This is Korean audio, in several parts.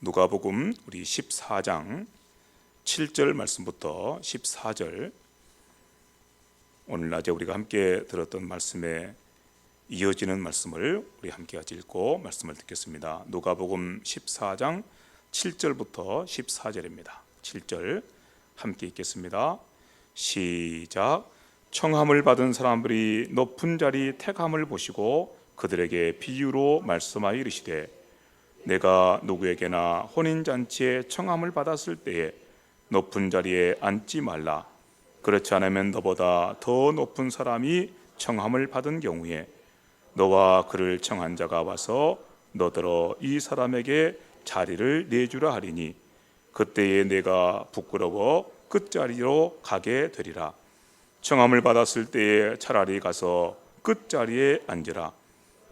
누가복음 우리 14장 7절 말씀부터 14절, 오늘 낮에 우리가 함께 들었던 말씀에 이어지는 말씀을 우리 함께 같이 읽고 말씀을 듣겠습니다. 누가복음 14장 7절부터 14절입니다. 7절 함께 읽겠습니다. 시작. 청함을 받은 사람들이 높은 자리 택함을 보시고 그들에게 비유로 말씀하여 이르시되, 내가 누구에게나 혼인잔치에 청함을 받았을 때에 높은 자리에 앉지 말라. 그렇지 않으면 너보다 더 높은 사람이 청함을 받은 경우에 너와 그를 청한 자가 와서 너더러 이 사람에게 자리를 내주라 하리니 그때에 내가 부끄러워 끝자리로 가게 되리라. 청함을 받았을 때에 차라리 가서 끝자리에 앉으라.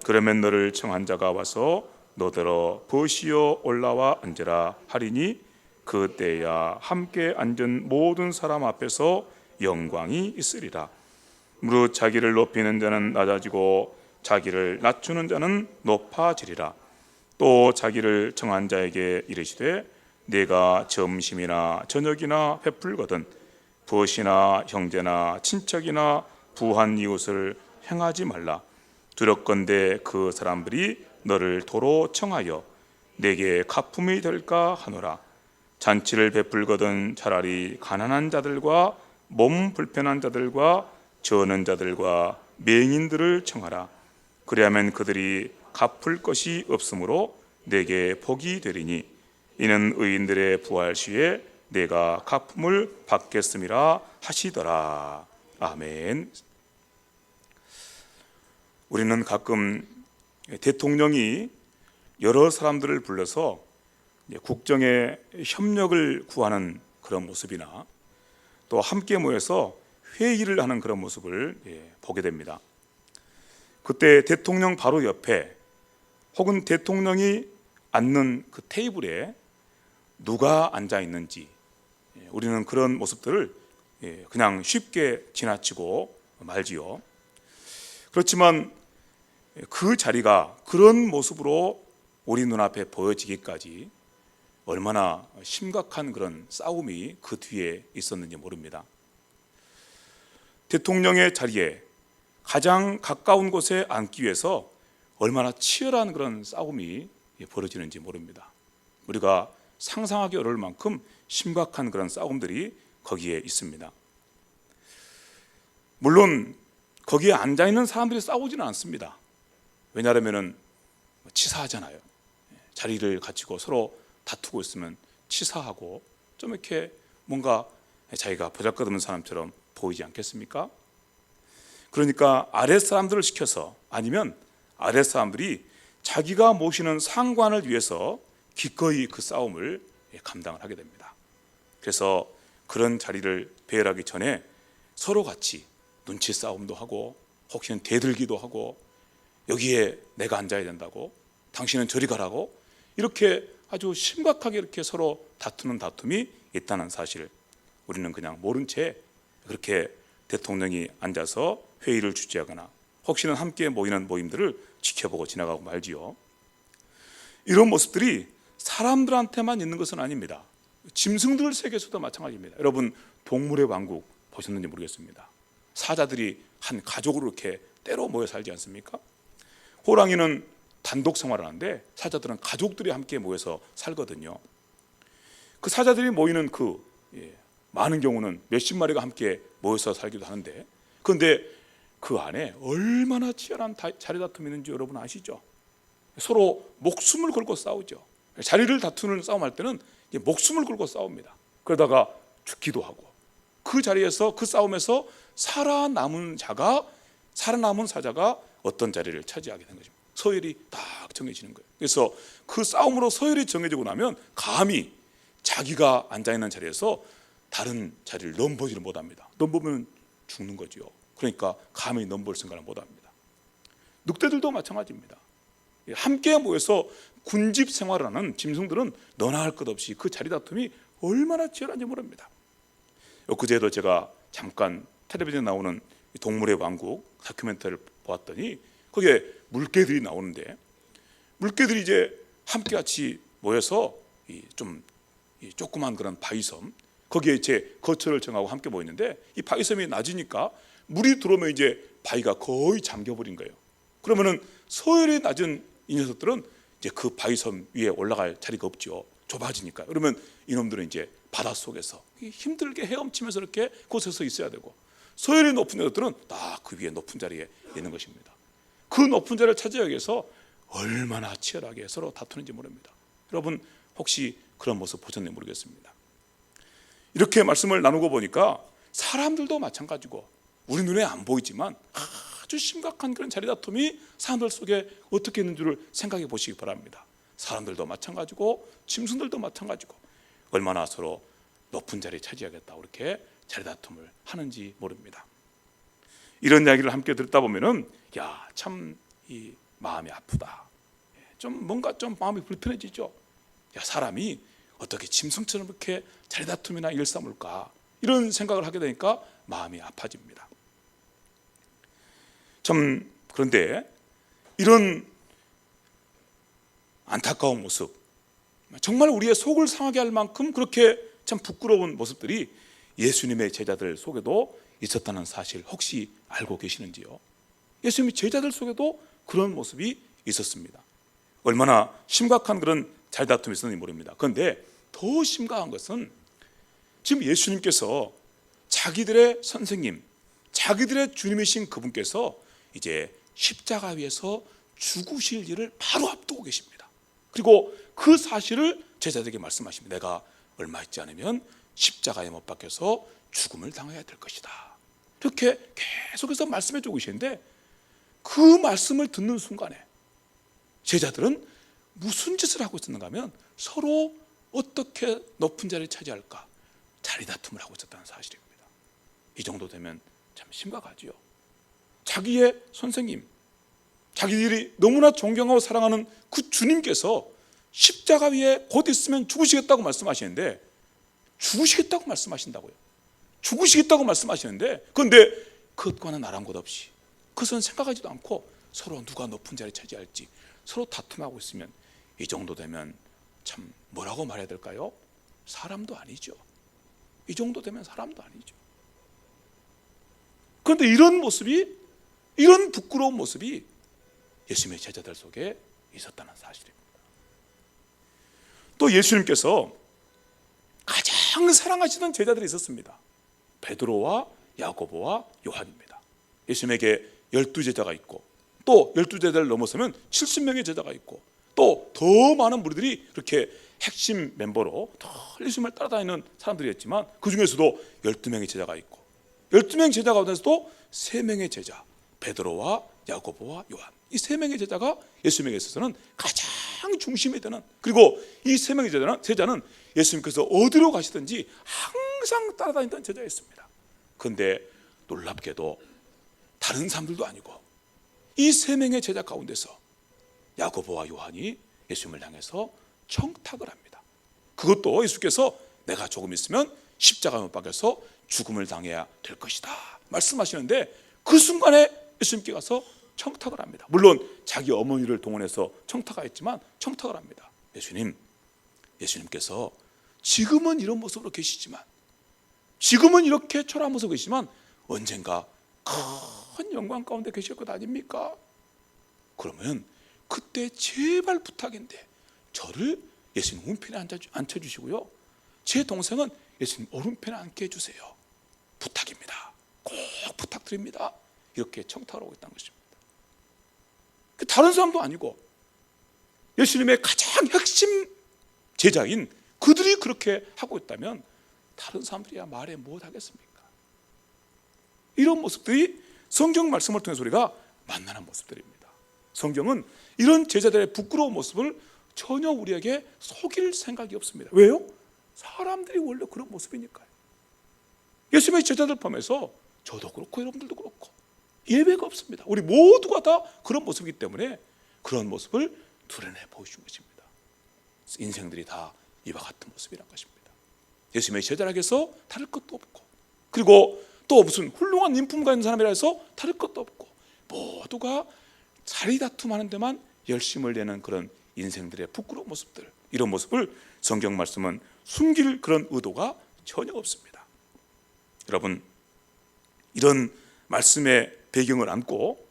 그러면 너를 청한 자가 와서 너더러 버시어 올라와 앉으라 하리니 그때야 함께 앉은 모든 사람 앞에서 영광이 있으리라. 무릇 자기를 높이는 자는 낮아지고 자기를 낮추는 자는 높아지리라. 또 자기를 청한 자에게 이르시되, 내가 점심이나 저녁이나 베풀거든 벗이나 형제나 친척이나 부한 이웃을 행하지 말라. 두렵건대 그 사람들이 너를 도로 청하여 내게 가품이 될까 하노라. 잔치를 베풀거든 차라리 가난한 자들과 몸 불편한 자들과 저는 자들과 맹인들을 청하라. 그리하면 그들이 갚을 것이 없으므로 내게 복이 되리니 이는 의인들의 부활 시에 내가 가품을 받겠음이라 하시더라. 아멘. 우리는 가끔 대통령이 여러 사람들을 불러서 국정에 협력을 구하는 그런 모습이나 또 함께 모여서 회의를 하는 그런 모습을 보게 됩니다. 그때 대통령 바로 옆에 혹은 대통령이 앉는 그 테이블에 누가 앉아 있는지 우리는 그런 모습들을 그냥 쉽게 지나치고 말지요. 그렇지만 그 자리가 그런 모습으로 우리 눈앞에 보여지기까지 얼마나 심각한 그런 싸움이 그 뒤에 있었는지 모릅니다. 대통령의 자리에 가장 가까운 곳에 앉기 위해서 얼마나 치열한 그런 싸움이 벌어지는지 모릅니다. 우리가 상상하기 어려울 만큼 심각한 그런 싸움들이 거기에 있습니다. 물론 거기에 앉아있는 사람들이 싸우지는 않습니다. 왜냐하면 치사하잖아요. 자리를 갖추고 서로 다투고 있으면 치사하고 좀 이렇게 뭔가 자기가 보잘것없는 사람처럼 보이지 않겠습니까? 그러니까 아랫 사람들을 시켜서, 아니면 아랫 사람들이 자기가 모시는 상관을 위해서 기꺼이 그 싸움을 감당을 하게 됩니다. 그래서 그런 자리를 배열하기 전에 서로 같이 눈치 싸움도 하고 혹시는 대들기도 하고, 여기에 내가 앉아야 된다고, 당신은 저리 가라고, 이렇게 아주 심각하게 이렇게 서로 다투는 다툼이 있다는 사실, 우리는 그냥 모른 채 그렇게 대통령이 앉아서 회의를 주재하거나 혹시는 함께 모이는 모임들을 지켜보고 지나가고 말지요. 이런 모습들이 사람들한테만 있는 것은 아닙니다. 짐승들 세계에서도 마찬가지입니다. 여러분, 동물의 왕국 보셨는지 모르겠습니다. 사자들이 한 가족으로 이렇게 때로 모여 살지 않습니까? 호랑이는 단독 생활을 하는데 사자들은 가족들이 함께 모여서 살거든요. 그 사자들이 모이는 많은 경우는 몇십 마리가 함께 모여서 살기도 하는데, 그런데 그 안에 얼마나 치열한 자리 다툼이 있는지 여러분 아시죠? 서로 목숨을 걸고 싸우죠. 자리를 다투는 싸움할 때는 목숨을 걸고 싸웁니다. 그러다가 죽기도 하고, 그 자리에서, 그 싸움에서 살아남은 사자가 어떤 자리를 차지하게 된 것입니다. 서열이 딱 정해지는 거예요. 그래서 그 싸움으로 서열이 정해지고 나면 감히 자기가 앉아있는 자리에서 다른 자리를 넘보지를 못합니다. 넘보면 죽는 거죠. 그러니까 감히 넘볼 생각을 못합니다. 늑대들도 마찬가지입니다. 함께 모여서 군집 생활을 하는 짐승들은 너나 할 것 없이 그 자리 다툼이 얼마나 치열한지 모릅니다. 엊그제도 제가 잠깐 텔레비전에 나오는 동물의 왕국 다큐멘터리를 보았더니 거기에 물개들이 나오는데, 물개들이 이제 함께 같이 모여서 조그만 그런 바위섬, 거기에 제 거처를 정하고 함께 모였는데, 이 바위섬이 낮으니까 물이 들어오면 이제 바위가 거의 잠겨버린 거예요. 그러면은 서열이 낮은 이 녀석들은 이제 그 바위섬 위에 올라갈 자리가 없죠. 좁아지니까. 그러면 이놈들은 이제 바닷속에서 힘들게 헤엄치면서 이렇게 곳에서 있어야 되고, 서열이 높은 녀석들은 딱 그 위에 높은 자리에 있는 것입니다. 그 높은 자리를 차지하기 위해서 얼마나 치열하게 서로 다투는지 모릅니다. 여러분 혹시 그런 모습 보셨는지 모르겠습니다. 이렇게 말씀을 나누고 보니까 사람들도 마찬가지고 우리 눈에 안 보이지만 아주 심각한 그런 자리 다툼이 사람들 속에 어떻게 있는 줄을 생각해 보시기 바랍니다. 사람들도 마찬가지고 짐승들도 마찬가지고 얼마나 서로 높은 자리에 차지하겠다고 이렇게 자리 다툼을 하는지 모릅니다. 이런 이야기를 함께 듣다 보면은 참 이 마음이 아프다. 좀 뭔가 좀 마음이 불편해지죠. 사람이 어떻게 짐승처럼 이렇게 자리 다툼이나 일삼을까, 이런 생각을 하게 되니까 마음이 아파집니다. 참 그런데 이런 안타까운 모습, 정말 우리의 속을 상하게 할 만큼 그렇게 참 부끄러운 모습들이 예수님의 제자들 속에도 있었다는 사실 혹시 알고 계시는지요? 예수님의 제자들 속에도 그런 모습이 있었습니다. 얼마나 심각한 그런 자리 다툼이 있었는지 모릅니다. 그런데 더 심각한 것은 지금 예수님께서 자기들의 선생님, 자기들의 주님이신 그분께서 이제 십자가 위에서 죽으실 일을 바로 앞두고 계십니다. 그리고 그 사실을 제자들에게 말씀하십니다. 내가 얼마 있지 않으면 십자가에 못 박혀서 죽음을 당해야 될 것이다. 이렇게 계속해서 말씀해 주고 계시는데, 그 말씀을 듣는 순간에 제자들은 무슨 짓을 하고 있었는가 하면 서로 어떻게 높은 자리를 차지할까 자리 다툼을 하고 있었다는 사실입니다. 이 정도 되면 참 심각하지요. 자기의 선생님, 자기들이 너무나 존경하고 사랑하는 그 주님께서 십자가 위에 곧 있으면 죽으시겠다고 말씀하시는데, 죽으시겠다고 말씀하신다고요. 죽으시겠다고 말씀하시는데, 그런데 그것과는 아랑곳 없이 그것은 생각하지도 않고 서로 누가 높은 자리 차지할지 서로 다툼하고 있으면, 이 정도 되면 참 뭐라고 말해야 될까요? 사람도 아니죠. 이 정도 되면 사람도 아니죠. 그런데 이런 모습이, 이런 부끄러운 모습이 예수님의 제자들 속에 있었다는 사실입니다. 또 예수님께서 가장 사랑하시던 제자들이 있었습니다. 베드로와 야고보와 요한입니다. 예수님에게 12제자가 있고, 또 12제자를 넘어서면 70명의 제자가 있고, 또 더 많은 무리들이 이렇게 핵심 멤버로 예수님을 따라다니는 사람들이었지만, 그 중에서도 12명의 제자가 있고, 12명의 제자 가운데서도 3명의 제자, 베드로와 야고보와 요한, 이 3명의 제자가 예수님에게 있어서는 가장 중심이 되는, 그리고 이 3명의 제자는 예수님께서 어디로 가시든지 항상 따라다니던 제자였습니다. 그런데 놀랍게도 다른 사람들도 아니고 이 3명의 제자 가운데서 야고보와 요한이 예수님을 향해서 청탁을 합니다. 그것도 예수께서 내가 조금 있으면 십자가에 못 박혀서 죽음을 당해야 될 것이다 말씀하시는데, 그 순간에 예수님께 가서 청탁을 합니다. 물론 자기 어머니를 동원해서 청탁하였지만 청탁을 합니다. 예수님께서 지금은 이런 모습으로 계시지만, 지금은 이렇게 초라한 모습으로 계시지만 언젠가 큰 영광 가운데 계실 것 아닙니까? 그러면 그때 제발 부탁인데 저를 예수님 오른편에 앉혀주시고요, 제 동생은 예수님 오른편에 앉게 해주세요. 부탁입니다. 꼭 부탁드립니다. 이렇게 청탁을 하고 있다는 것입니다. 다른 사람도 아니고 예수님의 가장 핵심 제자인 그들이 그렇게 하고 있다면 다른 사람들이야 말해 무엇하겠습니까? 이런 모습들이 성경 말씀을 통해서 우리가 만나는 모습들입니다. 성경은 이런 제자들의 부끄러운 모습을 전혀 우리에게 속일 생각이 없습니다. 왜요? 사람들이 원래 그런 모습이니까요. 예수님의 제자들 포함해서 저도 그렇고 여러분들도 그렇고 예외가 없습니다. 우리 모두가 다 그런 모습이기 때문에 그런 모습을 드러내 보여준 것입니다. 인생들이 다 이와 같은 모습이란 것입니다. 예수님의 제자락에서 다를 것도 없고, 그리고 또 무슨 훌륭한 인품가 있는 사람이라 해서 다를 것도 없고, 모두가 자리 다툼하는 데만 열심을 내는 그런 인생들의 부끄러운 모습들, 이런 모습을 성경 말씀은 숨길 그런 의도가 전혀 없습니다. 여러분, 이런 말씀의 배경을 안고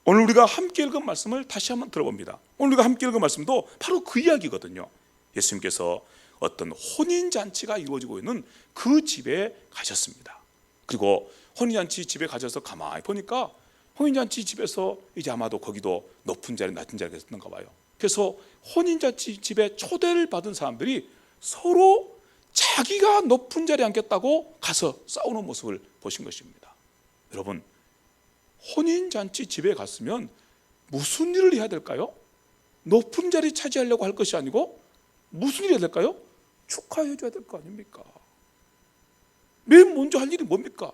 오늘 우리가 함께 읽은 말씀을 다시 한번 들어봅니다. 오늘 우리가 함께 읽은 말씀도 바로 그 이야기거든요. 예수님께서 어떤 혼인잔치가 이루어지고 있는 그 집에 가셨습니다. 그리고 혼인잔치 집에 가셔서 가만히 보니까 혼인잔치 집에서 이제 아마도 거기도 높은 자리 낮은 자리가 있었는가 봐요. 그래서 혼인잔치 집에 초대를 받은 사람들이 서로 자기가 높은 자리에 앉겠다고 가서 싸우는 모습을 보신 것입니다. 여러분, 혼인잔치 집에 갔으면 무슨 일을 해야 될까요? 높은 자리 차지하려고 할 것이 아니고 무슨 일을 해야 될까요? 축하해 줘야 될 거 아닙니까? 맨 먼저 할 일이 뭡니까?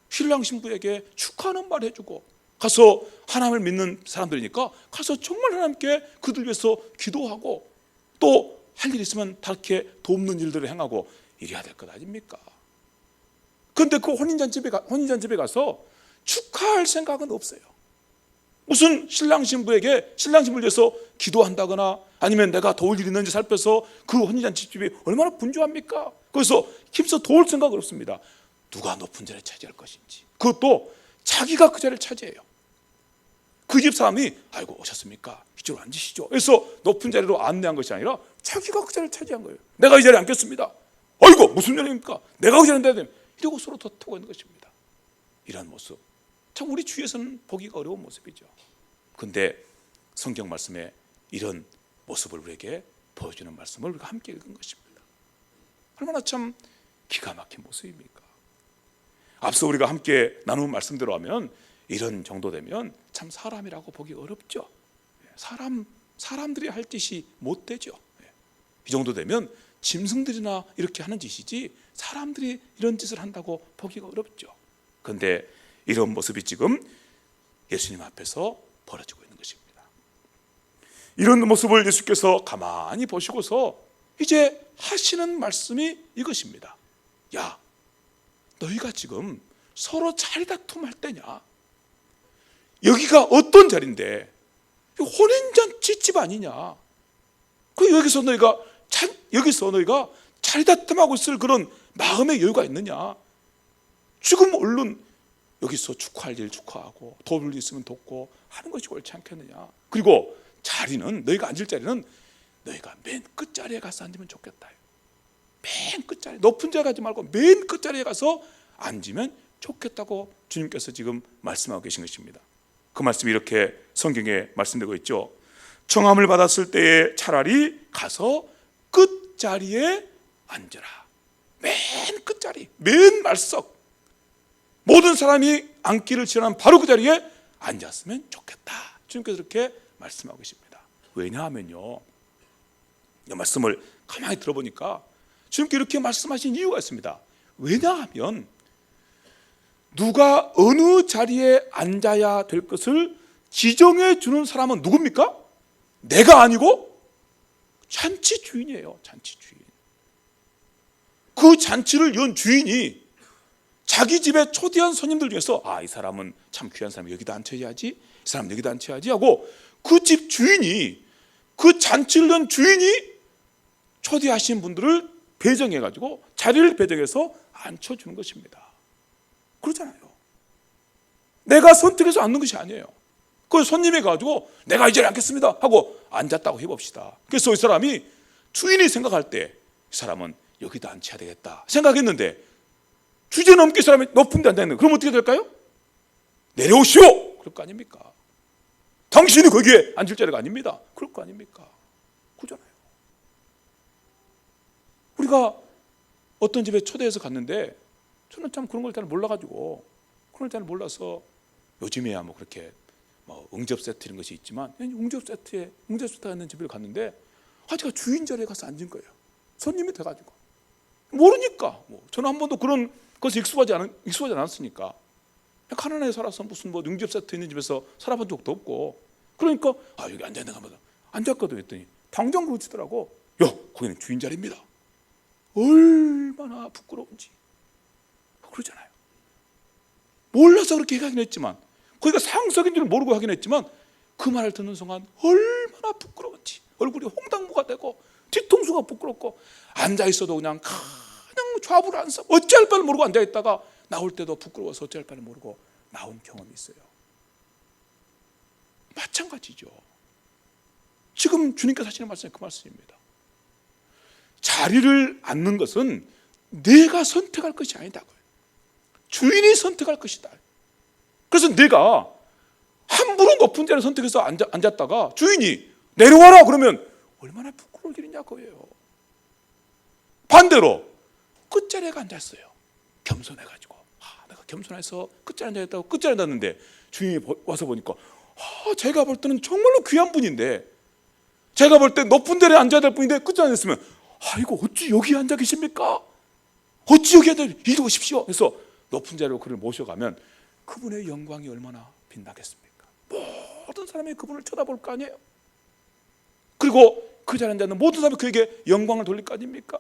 신랑 신부에게 축하하는 말 해주고, 가서 하나님을 믿는 사람들이니까 가서 정말 하나님께 그들 위해서 기도하고, 또 할 일 있으면 다르게 돕는 일들을 행하고 이래야 될 것 아닙니까? 그런데 그 혼인잔치집에 가서 축하할 생각은 없어요. 무슨 신랑 신부를 위해서 기도한다거나 아니면 내가 도울 일이 있는지 살펴서 그 혼인잔치집이 얼마나 분주합니까? 그래서 힘써 도울 생각은 없습니다. 누가 높은 자리를 차지할 것인지, 그것도 자기가 그 자리를 차지해요. 그 집 사람이 아이고 오셨습니까? 이쪽으로 앉으시죠. 그래서 높은 자리로 안내한 것이 아니라 자기가 그 자리를 차지한 거예요. 내가 이 자리에 앉겠습니다. 아이고 무슨 일입니까? 내가 그 자리에 앉아야 됩니다. 이러고 서로 다투고 있는 것입니다. 이런 모습 참 우리 주위에서는 보기가 어려운 모습이죠. 그런데 성경 말씀에 이런 모습을 우리에게 보여주는 말씀을 우리가 함께 읽은 것입니다. 얼마나 참 기가 막힌 모습입니까? 앞서 우리가 함께 나눈 말씀대로 하면 이런 정도 되면 참 사람이라고 보기 어렵죠. 사람들이 할 짓이 못 되죠. 이 정도 되면 짐승들이나 이렇게 하는 짓이지 사람들이 이런 짓을 한다고 보기가 어렵죠. 그런데 이런 모습이 지금 예수님 앞에서 벌어지고 있는 것입니다. 이런 모습을 예수께서 가만히 보시고서 이제 하시는 말씀이 이것입니다. 야, 너희가 지금 서로 자리 다툼할 때냐? 여기가 어떤 자리인데 혼인잔치 집 아니냐? 그 여기서 너희가 자리 다툼하고 있을 그런 마음의 여유가 있느냐? 지금 얼른 여기서 축하할 일 축하하고 도울 일 있으면 돕고 하는 것이 옳지 않겠느냐? 그리고 자리는, 너희가 앉을 자리는 너희가 맨 끝자리에 가서 앉으면 좋겠다. 맨 끝자리, 높은 자리에 가지 말고 맨 끝자리에 가서 앉으면 좋겠다고 주님께서 지금 말씀하고 계신 것입니다. 그 말씀이 이렇게 성경에 말씀되고 있죠. 청함을 받았을 때에 차라리 가서 끝자리에 앉으라. 맨 끝자리, 맨 말석, 모든 사람이 앉기를 지원한 바로 그 자리에 앉았으면 좋겠다. 주님께서 이렇게 말씀하고 계십니다. 왜냐하면요, 이 말씀을 가만히 들어보니까 주님께 이렇게 말씀하신 이유가 있습니다. 왜냐하면 누가 어느 자리에 앉아야 될 것을 지정해 주는 사람은 누굽니까? 내가 아니고 잔치 주인이에요. 잔치 주인. 그 잔치를 연 주인이 자기 집에 초대한 손님들 중에서 이 사람은 참 귀한 사람이 여기다 앉혀야지, 이 사람 여기다 앉혀야지 하고 그 집 주인이, 그 잔치를 연 주인이 초대하신 분들을 배정해가지고 자리를 배정해서 앉혀주는 것입니다. 그렇잖아요. 내가 선택해서 앉는 것이 아니에요. 그 손님이 가지고 내가 이 자리에 앉겠습니다 하고 앉았다고 해봅시다. 그래서 이 사람이, 주인이 생각할 때 이 사람은 여기다 앉혀야 되겠다 생각했는데 주제 넘게 사람이 높은 데 앉아있는, 그럼 어떻게 될까요? 내려오시오! 그럴 거 아닙니까? 당신이 거기에 앉을 자리가 아닙니다. 그럴 거 아닙니까? 그잖아요. 우리가 어떤 집에 초대해서 갔는데 저는 참 그런 걸 잘 몰라가지고, 그런 걸 잘 몰라서 요즘에야 뭐 그렇게 응접 세트 이런 것이 있지만 응접 세트가 있는 집을 갔는데 제가 주인 자리에 가서 앉은 거예요. 손님이 돼가지고 모르니까. 저는 한 번도 그런 것에 익숙하지 않았으니까. 가난하게 살아서 무슨 응접 세트 있는 집에서 살아본 적도 없고, 그러니까 여기 앉아있는 겁니다. 앉았거든요. 했더니 당장 그러시더라고. 야, 거기는 주인 자리입니다. 얼마나 부끄러운지. 그러잖아요. 몰라서 그렇게 하긴 했지만, 거기가 상석인 줄 모르고 하긴 했지만 그 말을 듣는 순간 얼마나 부끄러운지 얼굴이 홍당무가 되고 뒤통수가 부끄럽고 앉아 있어도 그냥 좌불 안서 어찌할 바를 모르고 앉아 있다가 나올 때도 부끄러워서 어찌할 바를 모르고 나온 경험이 있어요. 마찬가지죠. 지금 주님께서 하시는 말씀이 그 말씀입니다. 자리를 앉는 것은 내가 선택할 것이 아니다. 주인이 선택할 것이다. 그래서 내가 함부로 높은 자리를 선택해서 앉았다가 주인이 내려와라 그러면 얼마나 부끄러울 일이냐 그거예요. 반대로 끝자리에 앉았어요. 겸손해가지고 내가 겸손해서 끝자리에 앉았다고 끝자리에 앉았는데 주인이 와서 보니까 제가 볼 때는 정말로 귀한 분인데, 제가 볼 때 높은 자리에 앉아야 될 분인데 끝자리에 앉았으면 이거 어찌 여기 앉아 계십니까? 어찌 여기 앉아 이리 오십시오 해서 높은 자리로 그를 모셔가면 그분의 영광이 얼마나 빛나겠습니까? 모든 사람이 그분을 쳐다볼 거 아니에요. 그리고 그 자리에 앉는 모든 사람이 그에게 영광을 돌릴 거 아닙니까?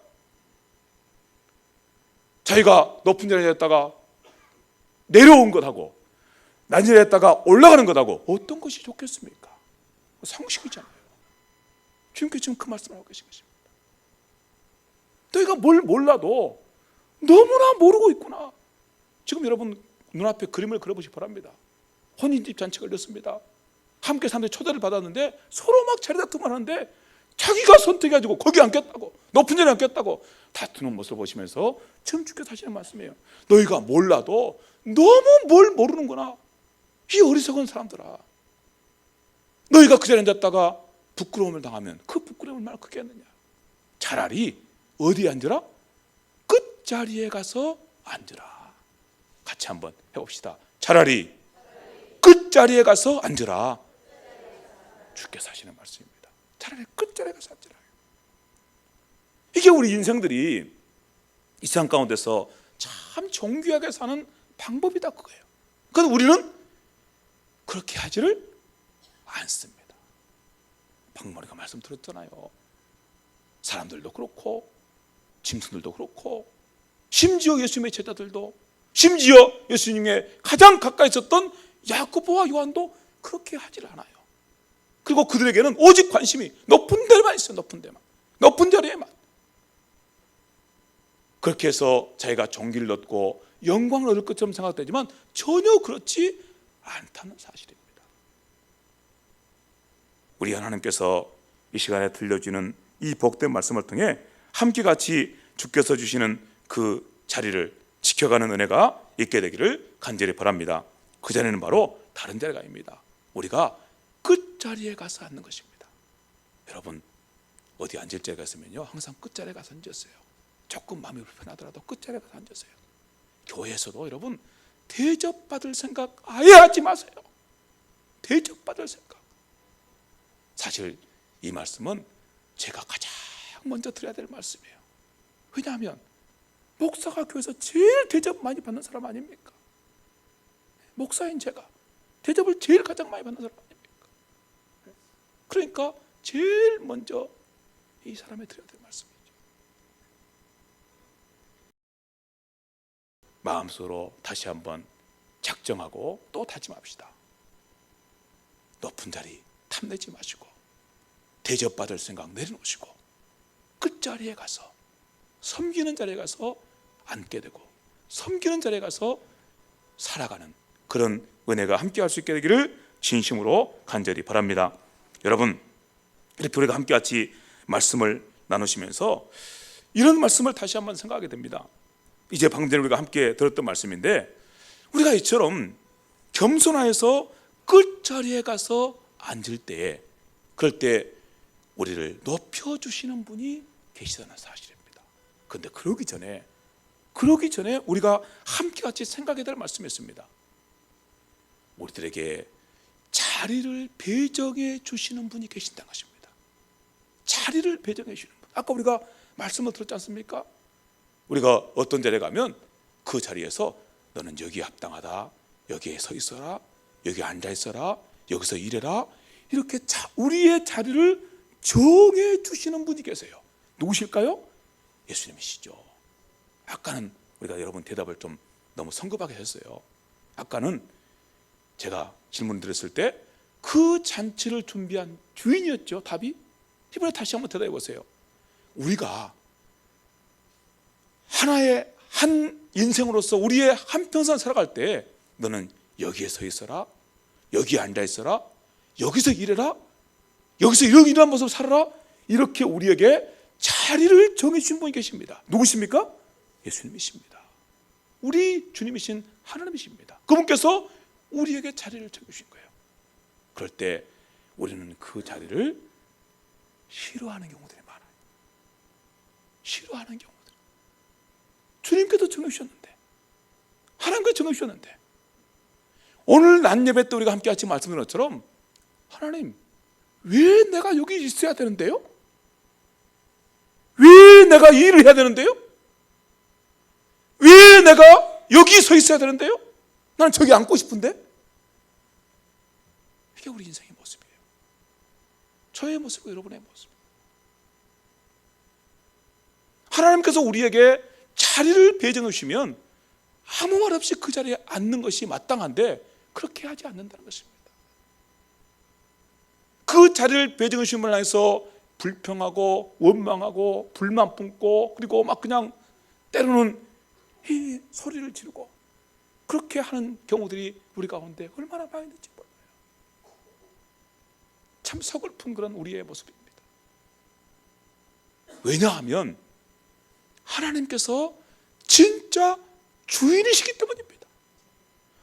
자기가 높은 자리에 앉았다가 내려온 것하고 낮은 자리에 앉았다가 올라가는 것하고 어떤 것이 좋겠습니까? 상식이잖아요. 주님께서 지금 그 말씀을 하고 계신 것입니다. 너희가 뭘 몰라도 너무나 모르고 있구나. 지금 여러분 눈앞에 그림을 그려보시기 바랍니다. 혼인집 잔치가 열렸습니다. 함께 사람들이 초대를 받았는데 서로 막 자리 다툼을 하는데 자기가 선택해가지고 거기 앉겠다고, 높은 자리에 앉겠다고 다투는 모습을 보시면서 지금 주께서 하시는 말씀이에요. 너희가 몰라도 너무 뭘 모르는구나. 이 어리석은 사람들아. 너희가 그 자리에 앉았다가 부끄러움을 당하면 그 부끄러움을 얼마나 크게 했느냐. 차라리 어디에 앉으라? 끝자리에 가서 앉으라. 같이 한번 해봅시다. 차라리 끝자리에 가서 앉으라. 주께서 하시는 말씀입니다. 차라리 끝자리에 가서 앉으라. 이게 우리 인생들이 이 세상 가운데서 참 존귀하게 사는 방법이다 그거예요. 그런데 우리는 그렇게 하지를 않습니다. 방금 우리가 말씀 들었잖아요. 사람들도 그렇고 짐승들도 그렇고 심지어 예수님의 제자들도, 심지어 예수님의 가장 가까이 있었던 야고보와 요한도 그렇게 하질 않아요. 그리고 그들에게는 오직 관심이 높은 데만 있어요. 높은 데만, 높은 자리에만. 그렇게 해서 자기가 종기를 얻고 영광을 얻을 것처럼 생각되지만 전혀 그렇지 않다는 사실입니다. 우리 하나님께서 이 시간에 들려주는 이 복된 말씀을 통해 함께 같이 주께서 주시는 그 자리를 지켜가는 은혜가 있게 되기를 간절히 바랍니다. 그 자리는 바로 다른 자리가 아닙니다. 우리가 끝자리에 가서 앉는 것입니다. 여러분 어디 앉을 자리가 있으면요 항상 끝자리에 가서 앉으세요. 조금 마음이 불편하더라도 끝자리에 가서 앉으세요. 교회에서도 여러분 대접받을 생각 아예 하지 마세요. 대접받을 생각. 사실 이 말씀은 제가 가장 먼저 드려야 될 말씀이에요. 왜냐하면 목사가 교회에서 제일 대접 많이 받는 사람 아닙니까? 목사인 제가 대접을 제일 가장 많이 받는 사람 아닙니까? 그러니까 제일 먼저 이 사람에 드려야 될 말씀이죠. 마음속으로 다시 한번 작정하고 또 다짐합시다. 높은 자리 탐내지 마시고 대접받을 생각 내려놓으시고 끝자리에 가서 섬기는 자리에 가서 앉게 되고 섬기는 자리에 가서 살아가는 그런 은혜가 함께 할 수 있게 되기를 진심으로 간절히 바랍니다. 여러분 이렇게 우리가 함께 같이 말씀을 나누시면서 이런 말씀을 다시 한번 생각하게 됩니다. 이제 방금 전에 우리가 함께 들었던 말씀인데 우리가 이처럼 겸손하여서 끝자리에 가서 앉을 때에 그럴 때 우리를 높여주시는 분이 계시다는 사실입니다. 그런데 그러기 전에 우리가 함께 같이 생각해야 될 말씀이었습니다. 우리들에게 자리를 배정해 주시는 분이 계신다는 것입니다. 자리를 배정해 주시는 분. 아까 우리가 말씀을 들었지 않습니까? 우리가 어떤 자리에 가면 그 자리에서 너는 여기에 합당하다, 여기에 서 있어라, 여기 앉아 있어라, 여기서 일해라, 이렇게 우리의 자리를 정해 주시는 분이 계세요. 누구실까요? 예수님이시죠. 아까는 우리가 여러분 대답을 좀 너무 성급하게 했어요. 아까는 제가 질문 드렸을 때 그 잔치를 준비한 주인이었죠. 답이. 이번에 다시 한번 대답해 보세요. 우리가 하나의 한 인생으로서 우리의 한평생 살아갈 때 너는 여기에 서 있어라, 여기에 앉아 있어라, 여기서 일해라, 여기서 이런 모습으로 살아라, 이렇게 우리에게 자리를 정해주신 분이 계십니다. 누구십니까? 예수님이십니다. 우리 주님이신 하나님이십니다. 그분께서 우리에게 자리를 정해주신 거예요. 그럴 때 우리는 그 자리를 싫어하는 경우들이 많아요. 싫어하는 경우들. 주님께서 정해주셨는데, 하나님께서 정해주셨는데, 오늘 낮 예배 때 우리가 함께 같이 말씀드린 것처럼 하나님, 왜 내가 여기 있어야 되는데요? 왜 내가 이 일을 해야 되는데요? 왜 내가 여기 서 있어야 되는데요? 나는 저기 앉고 싶은데? 이게 우리 인생의 모습이에요. 저의 모습이고 여러분의 모습. 하나님께서 우리에게 자리를 배정해 주시면 아무 말 없이 그 자리에 앉는 것이 마땅한데 그렇게 하지 않는다는 것입니다. 그 자리를 배정해 주신 분을 향해서 불평하고 원망하고 불만 품고 그리고 막 그냥 때로는 소리를 지르고 그렇게 하는 경우들이 우리 가운데 얼마나 많이 있는지 몰라요. 참 서글픈 그런 우리의 모습입니다. 왜냐하면 하나님께서 진짜 주인이시기 때문입니다.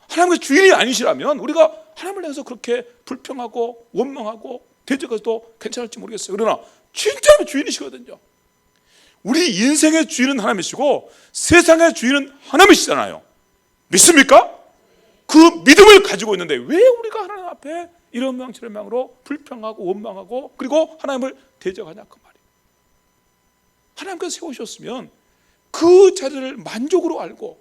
하나님께서 주인이 아니시라면 우리가 하나님을 향해서 그렇게 불평하고 원망하고 대적해도 괜찮을지 모르겠어요. 그러나 진짜로 주인이시거든요. 우리 인생의 주인은 하나님이시고 세상의 주인은 하나님이시잖아요. 믿습니까? 그 믿음을 가지고 있는데 왜 우리가 하나님 앞에 이런 모양 저런 모양으로 불평하고 원망하고 그리고 하나님을 대적하냐 그 말이에요. 하나님께서 세우셨으면 그 자리를 만족으로 알고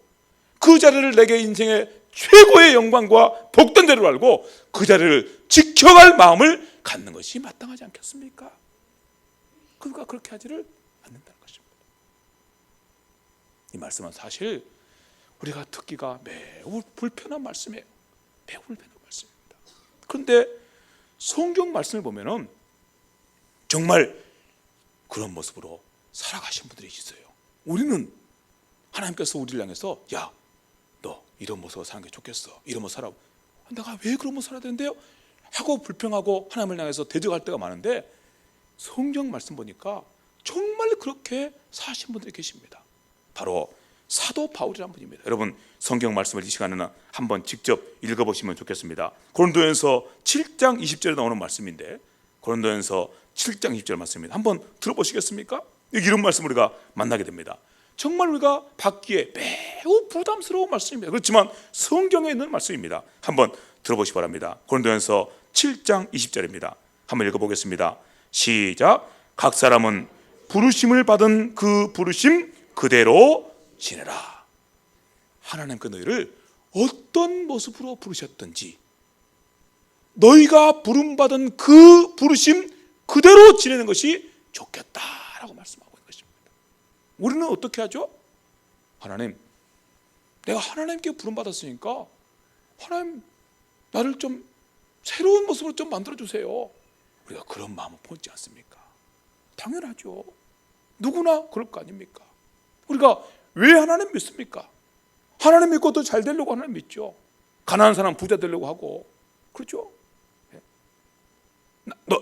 그 자리를 내게 인생의 최고의 영광과 복된 자리로 알고 그 자리를 지켜갈 마음을 갖는 것이 마땅하지 않겠습니까? 그러니까 그렇게 하지를 않는다는 것입니다. 이 말씀은 사실 우리가 듣기가 매우 불편한 말씀이에요. 매우 불편한 말씀입니다. 그런데 성경 말씀을 보면은 정말 그런 모습으로 살아가신 분들이 있어요. 우리는 하나님께서 우리를 향해서 야, 너 이런 모습으로 사는 게 좋겠어. 이런 모습 살아. 내가 왜 그런 모습 살아야 되는데요? 하고 불평하고 하나님을 향해서 대적할 때가 많은데 성경 말씀 보니까 정말 그렇게 사신 분들이 계십니다. 바로 사도 바울이라는 분입니다. 여러분 성경 말씀을 이 시간에는 한번 직접 읽어보시면 좋겠습니다. 고린도전서 7장 20절에 나오는 말씀인데 고린도전서 7장 20절 말씀입니다. 한번 들어보시겠습니까? 이런 말씀 우리가 만나게 됩니다. 정말 우리가 받기에 매우 부담스러운 말씀입니다. 그렇지만 성경에 있는 말씀입니다. 한번 들어보시기 바랍니다. 고린도전서 7장 20절입니다. 한번 읽어보겠습니다. 시작. 각 사람은 부르심을 받은 그 부르심 그대로 지내라. 하나님께 너희를 어떤 모습으로 부르셨든지 너희가 부름받은 그 부르심 그대로 지내는 것이 좋겠다라고 말씀하고 있는 것입니다. 우리는 어떻게 하죠? 하나님, 내가 하나님께 부름받았으니까 하나님 나를 좀 새로운 모습으로 좀 만들어주세요. 우리가 그런 마음을 품지 않습니까? 당연하죠. 누구나 그럴 거 아닙니까? 우리가 왜 하나님 믿습니까? 하나님 믿고 더 잘 되려고 하나님 믿죠. 가난한 사람 부자 되려고 하고 그렇죠?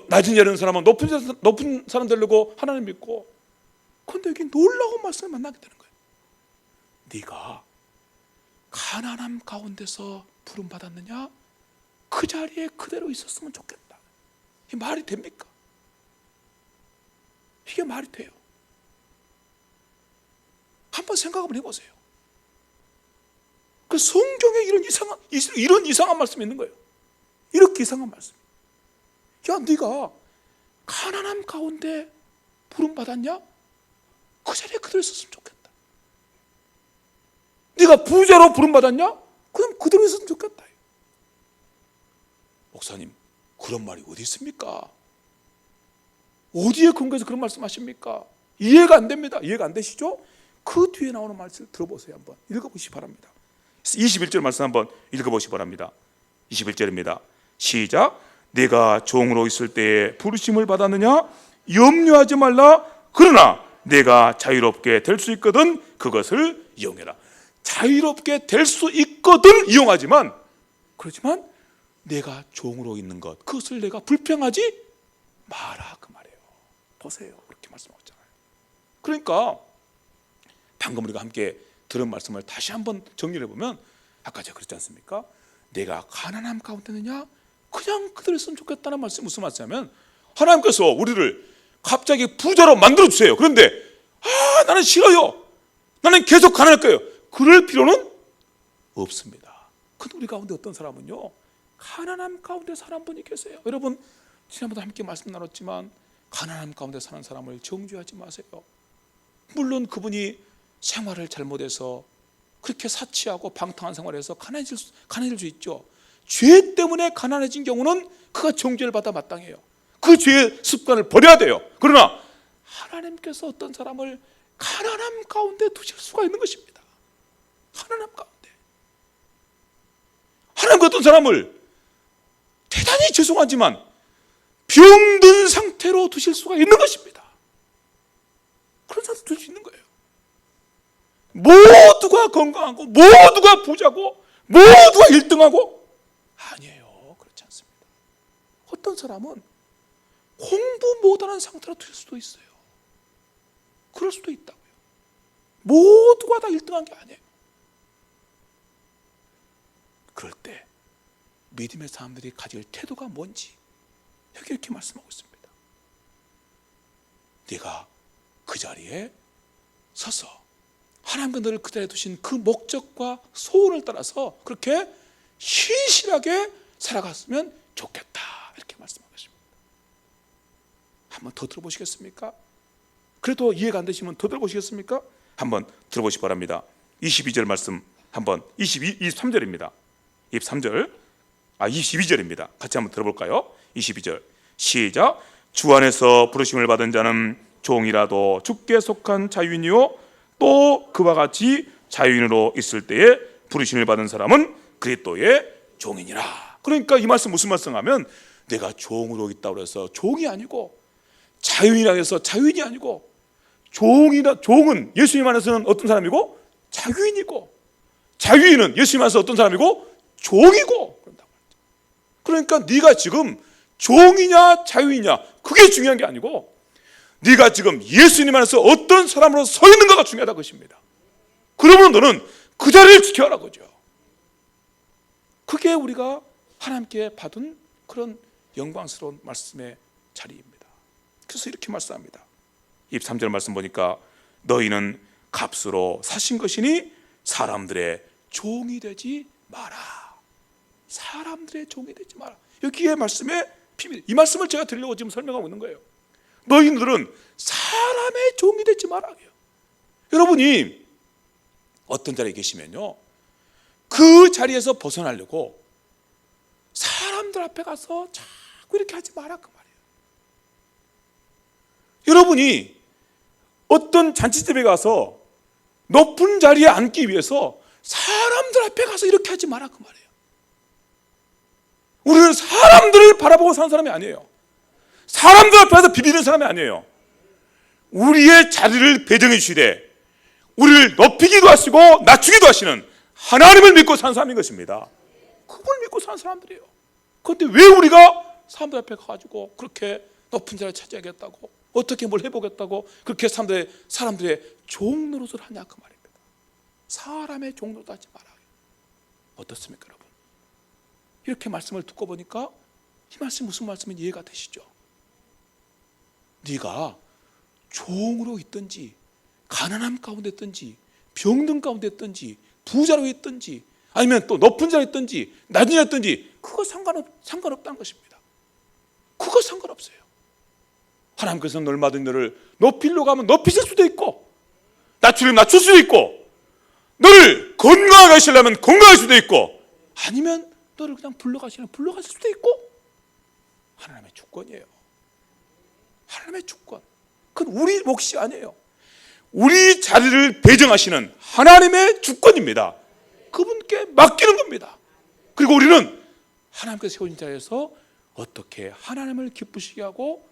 낮은 자리는 사람은 높은 사람 되려고 하나님 믿고. 그런데 여기 놀라운 말씀을 만나게 되는 거예요. 네가 가난함 가운데서 부름받았느냐? 그 자리에 그대로 있었으면 좋겠다. 이게 말이 됩니까? 이게 말이 돼요? 한번 생각 한번 해보세요. 그 성경에 이런 이상한 말씀이 있는 거예요. 이렇게 이상한 말씀. 야, 네가 가난함 가운데 부름받았냐? 그 자리에 그대로 있었으면 좋겠다. 네가 부자로 부름받았냐? 그럼 그대로 있었으면 좋겠다. 목사님, 그런 말이 어디 있습니까? 어디에 근거해서 그런 말씀하십니까? 이해가 안 됩니다. 이해가 안 되시죠? 그 뒤에 나오는 말씀을 들어보세요. 한번 읽어보시기 바랍니다. 21절 말씀 한번 읽어보시기 바랍니다. 21절입니다. 시작. 내가 종으로 있을 때에 부르심을 받았느냐? 염려하지 말라. 그러나 내가 자유롭게 될 수 있거든 그것을 이용해라. 자유롭게 될 수 있거든 이용하지만, 그렇지만 내가 종으로 있는 것, 그것을 내가 불평하지 마라 그 말이에요. 보세요, 그렇게 말씀하고 있잖아요. 그러니까 방금 우리가 함께 들은 말씀을 다시 한번 정리해 보면, 아까 제가 그랬지 않습니까? 내가 가난함 가운데 있느냐, 그냥 그대로 있으면 좋겠다는 말씀. 무슨 말씀이냐면, 하나님께서 우리를 갑자기 부자로 만들어 주세요. 그런데 나는 싫어요, 나는 계속 가난할 거예요, 그럴 필요는 없습니다. 근데 우리 가운데 어떤 사람은요, 가난함 가운데 사는 분이 계세요. 여러분, 지난번에 함께 말씀 나눴지만 가난함 가운데 사는 사람을 정죄하지 마세요. 물론 그분이 생활을 잘못해서 그렇게 사치하고 방탕한 생활을 해서 가난해질 수 있죠. 죄 때문에 가난해진 경우는 그가 정죄를 받아 마땅해요. 그 죄의 습관을 버려야 돼요. 그러나 하나님께서 어떤 사람을 가난함 가운데 두실 수가 있는 것입니다. 가난함 가운데. 하나님께서 어떤 사람을 대단히 죄송하지만 병든 상태로 두실 수가 있는 것입니다. 그런 상태로 둘 수 있는 거예요. 모두가 건강하고 모두가 부자고 모두가 1등하고 아니에요. 그렇지 않습니다. 어떤 사람은 공부 못하는 상태로 될 수도 있어요. 그럴 수도 있다고요. 모두가 다 1등한 게 아니에요. 그럴 때 믿음의 사람들이 가질 태도가 뭔지 여기 이렇게 말씀하고 있습니다. 네가 그 자리에 서서 하나님과 너를 그 자리에 두신 그 목적과 소원을 따라서 그렇게 신실하게 살아갔으면 좋겠다, 이렇게 말씀하고 있습니다. 한번 더 들어보시겠습니까? 그래도 이해가 안 되시면 더 들어보시겠습니까? 한번 들어보시기 바랍니다. 22절 말씀 한번, 23절입니다. 22절입니다. 같이 한번 들어볼까요? 22절 시작. 주 안에서 부르심을 받은 자는 종이라도 주께 속한 자유인이요 또 그와 같이 자유인으로 있을 때에 부르심을 받은 사람은 그리스도의 종이니라. 그러니까 이 말씀 무슨 말씀하면, 내가 종으로 있다고 해서 종이 아니고, 자유인이라고 해서 자유인이 아니고, 종은 예수님 안에서는 어떤 사람이고 자유인이고, 자유인은 예수님 안에서 어떤 사람이고 종이고 그런다고 말이죠. 그러니까 네가 지금 종이냐 자유이냐 그게 중요한 게 아니고, 네가 지금 예수님 안에서 어떤 사람으로 서 있는가가 중요하다 것입니다. 그러면 너는 그 자리를 지켜라 그죠. 그게 우리가 하나님께 받은 그런 영광스러운 말씀의 자리입니다. 그래서 이렇게 말씀합니다. 23절 말씀 보니까, 너희는 값으로 사신 것이니 사람들의 종이 되지 마라. 사람들의 종이 되지 마라. 여기에 말씀의 비밀, 이 말씀을 제가 드리려고 지금 설명하고 있는 거예요. 너희들은 사람의 종이 되지 마라. 여러분이 어떤 자리에 계시면요, 그 자리에서 벗어나려고 사람들 앞에 가서 자꾸 이렇게 하지 마라 그 말이에요. 여러분이 어떤 잔치집에 가서 높은 자리에 앉기 위해서 사람들 앞에 가서 이렇게 하지 마라 그 말이에요. 우리는 사람들을 바라보고 사는 사람이 아니에요. 사람들 앞에서 비비는 사람이 아니에요. 우리의 자리를 배정해 주시되 우리를 높이기도 하시고 낮추기도 하시는 하나님을 믿고 사는 사람인 것입니다. 그분을 믿고 사는 사람들이에요. 그런데 왜 우리가 사람들 앞에 가가지고 그렇게 높은 자리를 차지하겠다고, 어떻게 뭘 해보겠다고 그렇게 사람들의 종 노릇을 하냐 그 말입니다. 사람의 종 노릇 하지 마라. 어떻습니까 여러분? 이렇게 말씀을 듣고 보니까 이 말씀 무슨 말씀인지 이해가 되시죠? 네가 종으로 있든지 가난함 가운데 있든지 병든 가운데 있든지 부자로 있든지 아니면 또 높은 자리에 있든지 낮은 자리에 있든지 그거 상관없다는 것입니다. 그거 상관없어요. 하나님께서는 얼마든지 너를 높이려고 하면 높이실 수도 있고, 낮추려면 낮출 수도 있고, 너를 건강하게 하시려면 건강할 수도 있고, 아니면 너를 그냥 불러가시려면 불러가실 수도 있고, 하나님의 주권이에요. 하나님의 주권. 그건 우리 몫이 아니에요. 우리 자리를 배정하시는 하나님의 주권입니다. 그분께 맡기는 겁니다. 그리고 우리는 하나님께서 세우신 자리에서 어떻게 하나님을 기쁘시게 하고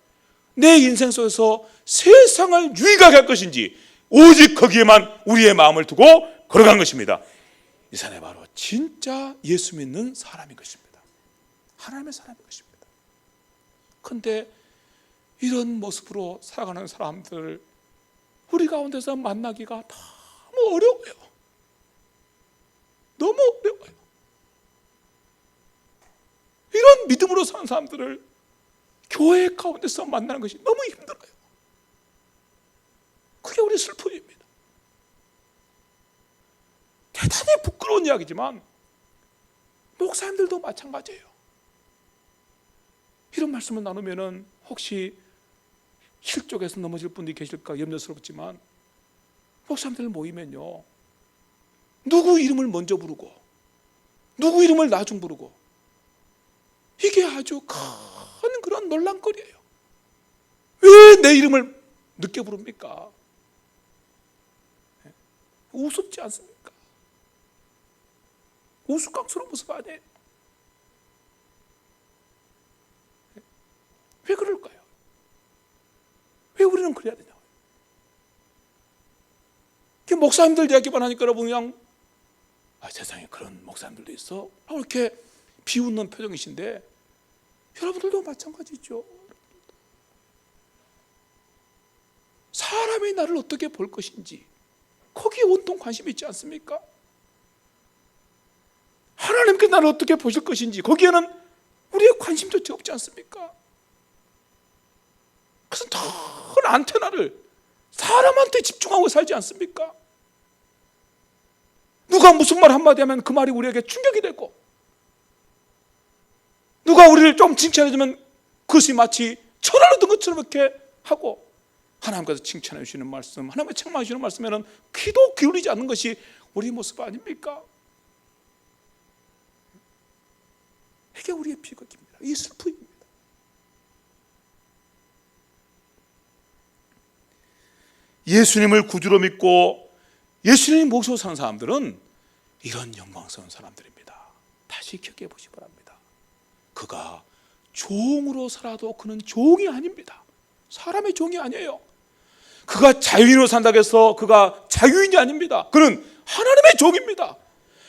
내 인생 속에서 세상을 유익하게 할 것인지 오직 거기에만 우리의 마음을 두고 걸어간 것입니다. 이 사람이 바로 진짜 예수 믿는 사람인 것입니다. 하나님의 사람인 것입니다. 그런데 이런 모습으로 살아가는 사람들을 우리 가운데서 만나기가 너무 어려워요. 너무 어려워요. 이런 믿음으로 사는 사람들을 교회 가운데서 만나는 것이 너무 힘들어요. 그게 우리 슬픔입니다. 대단히 부끄러운 이야기지만 목사님들도 마찬가지예요. 이런 말씀을 나누면은 혹시 실족해서 넘어질 분들이 계실까 염려스럽지만, 목사님들 모이면요, 누구 이름을 먼저 부르고 누구 이름을 나중 부르고, 이게 아주 큰 그런 논란거리예요. 왜 내 이름을 늦게 부릅니까? 우습지 않습니까? 우스꽝스러운 모습 아니에요? 왜 그럴까요? 왜 우리는 그래야 되냐고요? 목사님들 이야기만 하니까 여러분 그냥 세상에 그런 목사님들도 있어? 라고 이렇게 비웃는 표정이신데, 여러분들도 마찬가지죠. 사람이 나를 어떻게 볼 것인지 거기에 온통 관심이 있지 않습니까? 하나님께 나를 어떻게 보실 것인지 거기에는 우리의 관심조차 없지 않습니까? 그래서 큰 안테나를 사람한테 집중하고 살지 않습니까? 누가 무슨 말 한마디 하면 그 말이 우리에게 충격이 되고, 누가 우리를 좀 칭찬해주면 그것이 마치 천하를 든 것처럼 이렇게 하고, 하나님께서 칭찬해 주시는 말씀, 하나님의 책망해 주시는 말씀에는 귀도 기울이지 않는 것이 우리 모습 아닙니까? 이게 우리의 비극입니다. 이 슬픔입니다. 예수님을 구주로 믿고 예수님의 목소리로 사는 사람들은 이런 영광스러운 사람들입니다. 다시 기억해 보시기 바랍니다. 그가 종으로 살아도 그는 종이 아닙니다. 사람의 종이 아니에요. 그가 자유인으로 산다고 해서 그가 자유인이 아닙니다. 그는 하나님의 종입니다.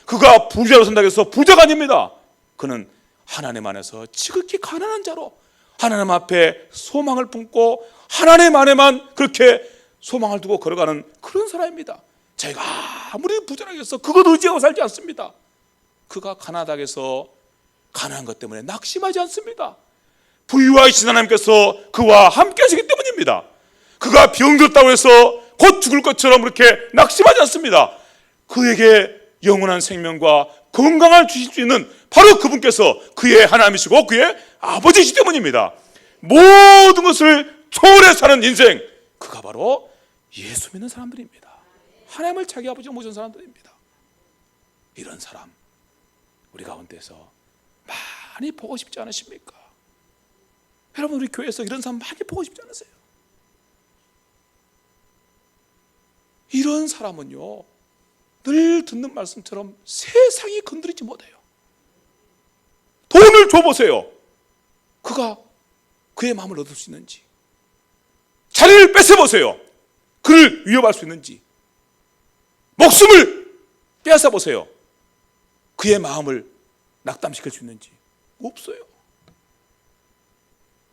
그가 부자로 산다고 해서 부자가 아닙니다. 그는 하나님 안에서 지극히 가난한 자로 하나님 앞에 소망을 품고 하나님 안에만 그렇게 소망을 두고 걸어가는 그런 사람입니다. 자기가 아무리 부자라고 해서 그것 의지하고 살지 않습니다. 그가 가난하다고 해서 가난한 것 때문에 낙심하지 않습니다. 부유하신 하나님께서 그와 함께 하시기 때문입니다. 그가 병들었다고 해서 곧 죽을 것처럼 그렇게 낙심하지 않습니다. 그에게 영원한 생명과 건강을 주실 수 있는 바로 그분께서 그의 하나님이시고 그의 아버지이기 때문입니다. 모든 것을 초월해 사는 인생, 그가 바로 예수 믿는 사람들입니다. 하나님을 자기 아버지가 모신 사람들입니다. 이런 사람 우리 가운데서 많이 보고 싶지 않으십니까? 여러분, 우리 교회에서 이런 사람 많이 보고 싶지 않으세요? 이런 사람은요, 늘 듣는 말씀처럼 세상이 건드리지 못해요. 돈을 줘보세요. 그가 그의 마음을 얻을 수 있는지, 자리를 뺏어보세요. 그를 위협할 수 있는지, 목숨을 빼앗아 보세요. 그의 마음을 낙담시킬 수 있는지. 없어요.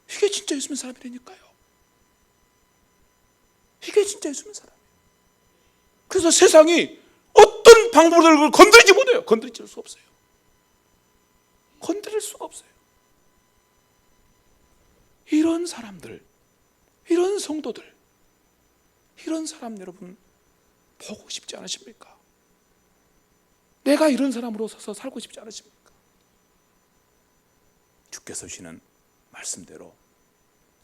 이게 진짜 예수 믿는 사람이라니까요. 이게 진짜 예수 믿는 사람이에요. 그래서 세상이 어떤 방법으로 그걸 건드리지 못해요. 건드릴 수 없어요. 건드릴 수가 없어요. 이런 사람들, 이런 성도들, 이런 사람 여러분 보고 싶지 않으십니까? 내가 이런 사람으로 서서 살고 싶지 않으십니까? 주께서 주시는 말씀대로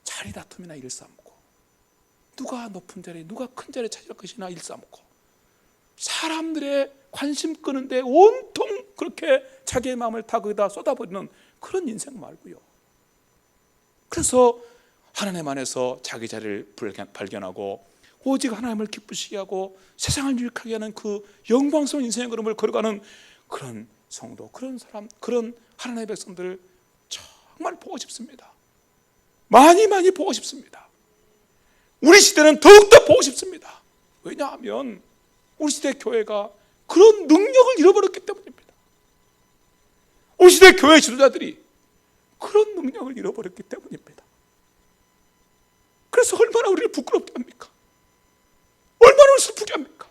자리 다툼이나 일삼고, 누가 높은 자리, 누가 큰 자리에 차지할 것이나 일삼고, 사람들의 관심 끄는데 온통 그렇게 자기의 마음을 다 거기다 쏟아버리는 그런 인생 말고요. 그래서 하나님 안에서 자기 자리를 발견하고 오직 하나님을 기쁘시게 하고 세상을 유익하게 하는 그 영광스러운 인생의 걸음을 걸어가는 그런 성도, 그런 사람, 그런 하나님의 백성들을 정말 보고 싶습니다. 많이 보고 싶습니다. 우리 시대는 더욱더 보고 싶습니다. 왜냐하면 우리 시대 교회가 그런 능력을 잃어버렸기 때문입니다. 우리 시대 교회 지도자들이 그런 능력을 잃어버렸기 때문입니다. 그래서 얼마나 우리를 부끄럽게 합니까? 얼마나 우리를 슬프게 합니까?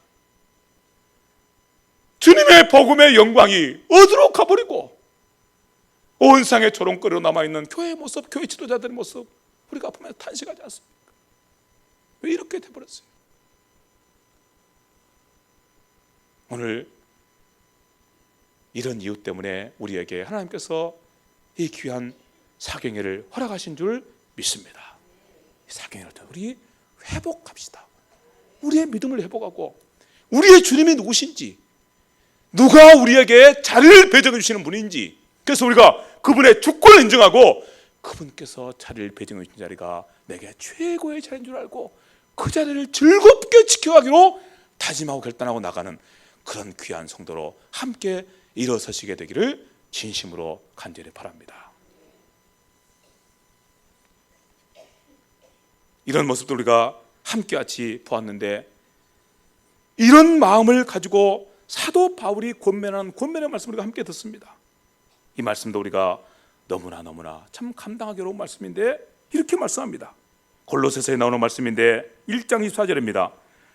주님의 복음의 영광이 어디로 가버리고 온 세상에 조롱거리로 남아있는 교회의 모습, 교회 지도자들의 모습, 우리가 보면 탄식하지 않습니까? 왜 이렇게 돼버렸어요? 오늘 이런 이유 때문에 우리에게 하나님께서 이 귀한 사경회를 허락하신 줄 믿습니다. 이 사경회를 통해 우리 회복합시다. 우리의 믿음을 회복하고 우리의 주님이 누구신지, 누가 우리에게 자리를 배정해 주시는 분인지, 그래서 우리가 그분의 주권을 인정하고 그분께서 자리를 배정해 주신 자리가 내게 최고의 자리인 줄 알고 그 자리를 즐겁게 지켜가기로 다짐하고 결단하고 나가는 그런 귀한 성도로 함께 일어서시게 되기를 진심으로 간절히 바랍니다. 이런 모습도 우리가 함께 같이 보았는데, 이런 마음을 가지고 사도 바울이 권면한 권면의 말씀을 우리가 함께 듣습니다. 이 말씀도 우리가 너무나 참 감당하기 어려운 말씀인데 이렇게 말씀합니다. 골로새서에 나오는 말씀인데 1장 24절입니다.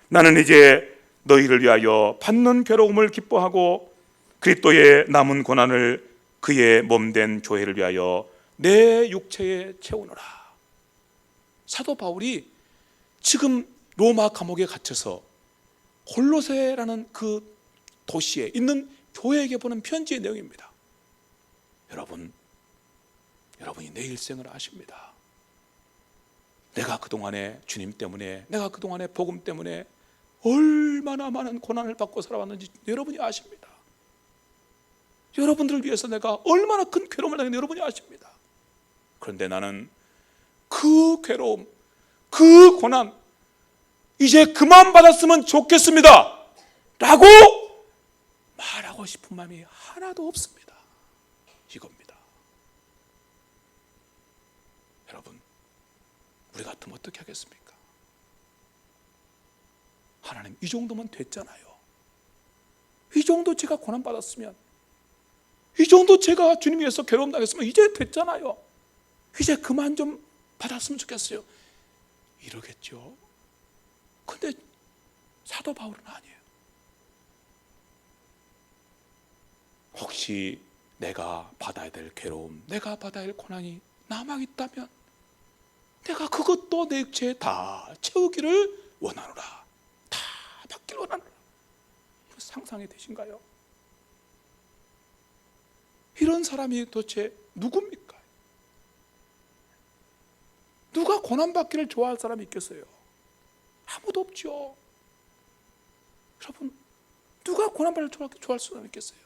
나는 이제 너희를 위하여 받는 괴로움을 기뻐하고 그리스도의 남은 고난을 그의 몸된 교회를 위하여 내 육체에 채우노라. 사도 바울이 지금 로마 감옥에 갇혀서 골로새라는 그 도시에 있는 교회에게 보낸 편지의 내용입니다. 여러분이 내 일생을 아십니다. 내가 그동안에 주님 때문에, 내가 그동안에 복음 때문에 얼마나 많은 고난을 받고 살아왔는지 여러분이 아십니다. 여러분들을 위해서 내가 얼마나 큰 괴로움을 당했는지 여러분이 아십니다. 그런데 나는 그 괴로움, 그 고난 이제 그만 받았으면 좋겠습니다 라고 말하고 싶은 마음이 하나도 없습니다. 이겁니다. 여러분, 우리 같으면 어떻게 하겠습니까? 하나님, 이 정도면 됐잖아요. 이 정도 제가 고난받았으면, 이 정도 제가 주님 위해서 괴로움 당했으면 이제 됐잖아요. 이제 그만 좀 받았으면 좋겠어요. 이러겠죠. 근데 사도 바울은 아니에요. 혹시 내가 받아야 될 괴로움, 내가 받아야 할 고난이 남아있다면 내가 그것도 내 육체에 다 채우기를 원하노라. 다 받기를 원하노라. 이거 상상이 되신가요? 이런 사람이 도대체 누굽니까? 누가 고난받기를 좋아할 사람이 있겠어요? 아무도 없죠. 여러분, 누가 고난받기를 좋아할 사람이 있겠어요?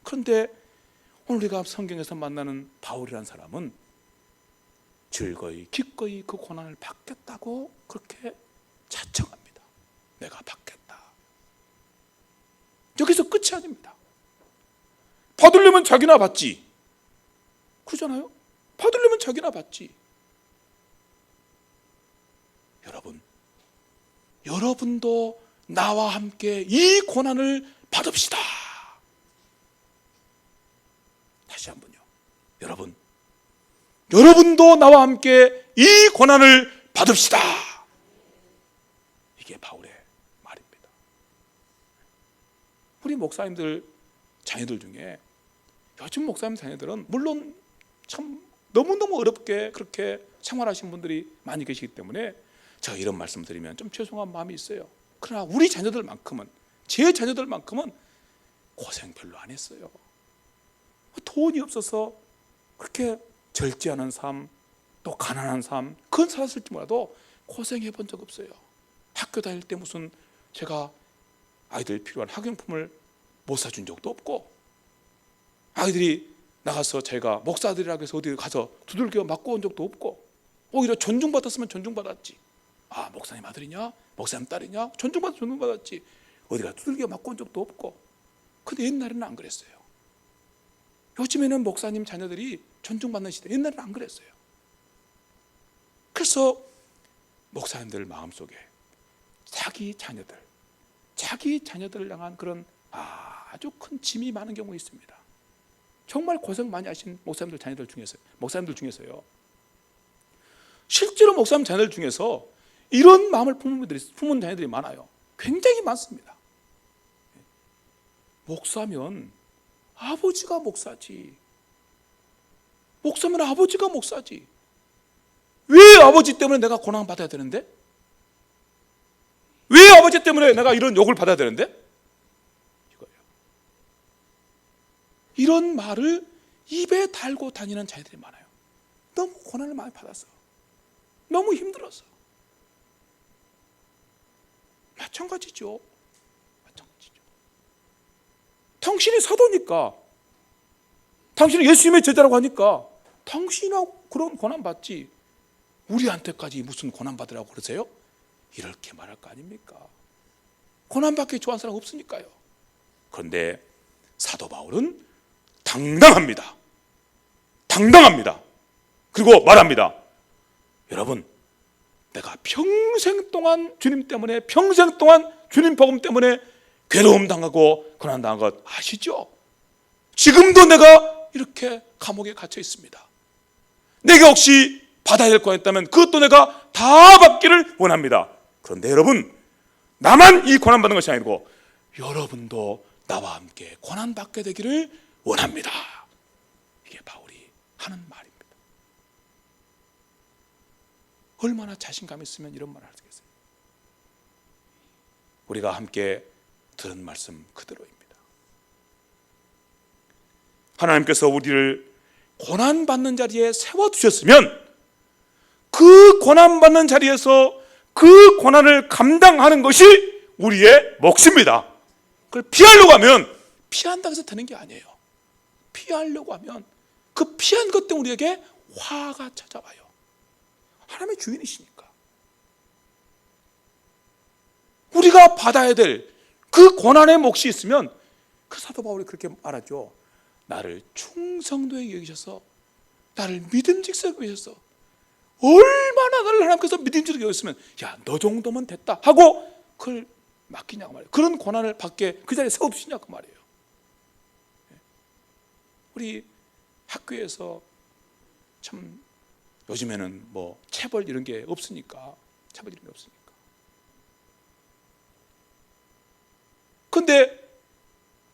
그런데 오늘 우리가 성경에서 만나는 바울이라는 사람은 즐거이 기꺼이 그 고난을 받겠다고 그렇게 자청합니다. 내가 받겠다. 여기서 끝이 아닙니다. 받으려면 자기나 받지. 그러잖아요. 받으려면 자기나 받지. 여러분도 나와 함께 이 고난을 받읍시다. 다시 한번요. 여러분도 나와 함께 이 고난을 받읍시다. 이게 바울의 말입니다. 우리 목사님들 자녀들 중에, 요즘 목사님 자녀들은 물론 참 너무너무 어렵게 그렇게 생활하신 분들이 많이 계시기 때문에 제가 이런 말씀 드리면 좀 죄송한 마음이 있어요. 그러나 우리 자녀들만큼은, 제 자녀들만큼은 고생 별로 안 했어요. 돈이 없어서 그렇게 절제하는 삶, 또 가난한 삶, 그건 살았을지 몰라도 고생해 본 적 없어요. 학교 다닐 때 무슨 제가 아이들 필요한 학용품을 못 사준 적도 없고, 아이들이 나가서 제가 목사들이라고 해서 어디 가서 두들겨 맞고 온 적도 없고, 오히려 존중받았으면 존중받았지. 아, 목사님 아들이냐? 목사님 딸이냐? 존중받았지. 어디가 두들겨 맞고 온 적도 없고. 근데 옛날에는 안 그랬어요. 요즘에는 목사님 자녀들이 존중받는 시대, 옛날에는 안 그랬어요. 그래서 목사님들 마음속에 자기 자녀들을 향한 그런 아주 큰 짐이 많은 경우가 있습니다. 정말 고생 많이 하신 목사님들 중에서요. 실제로 목사님 자녀들 중에서 이런 마음을 품은 자녀들이 많아요. 굉장히 많습니다. 목사면 아버지가 목사지. 목사면 아버지가 목사지. 왜 아버지 때문에 내가 고난 받아야 되는데? 왜 아버지 때문에 내가 이런 욕을 받아야 되는데? 이거예요. 이런 말을 입에 달고 다니는 자녀들이 많아요. 너무 고난을 많이 받아서, 너무 힘들어서. 마찬가지죠. 당신이 사도니까, 당신이 예수님의 제자라고 하니까 당신하고 그런 고난 받지 우리한테까지 무슨 고난 받으라고 그러세요? 이렇게 말할 거 아닙니까? 고난 받기 좋아하는 사람 없으니까요. 그런데 사도 바울은 당당합니다. 그리고 말합니다. 여러분, 내가 평생 동안 주님 때문에, 평생 동안 주님 복음 때문에 괴로움 당하고 고난 당한 것 아시죠? 지금도 내가 이렇게 감옥에 갇혀 있습니다. 내가 혹시 받아야 될 거 있다면 그것도 내가 다 받기를 원합니다. 그런데 여러분, 나만 이 고난 받는 것이 아니고 여러분도 나와 함께 고난 받게 되기를 원합니다. 이게 바울이 하는 말입니다. 얼마나 자신감 있으면 이런 말을 하겠어요. 우리가 함께 들은 말씀 그대로입니다. 하나님께서 우리를 고난받는 자리에 세워두셨으면 그 고난받는 자리에서 그 고난을 감당하는 것이 우리의 몫입니다. 그걸 피하려고 하면 피한다고 해서 되는 게 아니에요. 피하려고 하면 그 피한 것 때문에 우리에게 화가 찾아와요. 하나님의 주인이시니까. 우리가 받아야 될 그 고난의 몫이 있으면 그 사도 바울이 그렇게 말하죠. 나를 충성도에 여기셔서, 나를 믿음직스럽게 여기셔서, 얼마나 나를 하나님께서 믿음직스럽게 여기셨으면 야, 너 정도면 됐다 하고 그걸 맡기냐고 말이에요. 그런 고난을 받게 그 자리에 세워두시냐고 말이에요. 우리 학교에서 참 요즘에는 뭐 체벌 이런 게 없으니까, 근데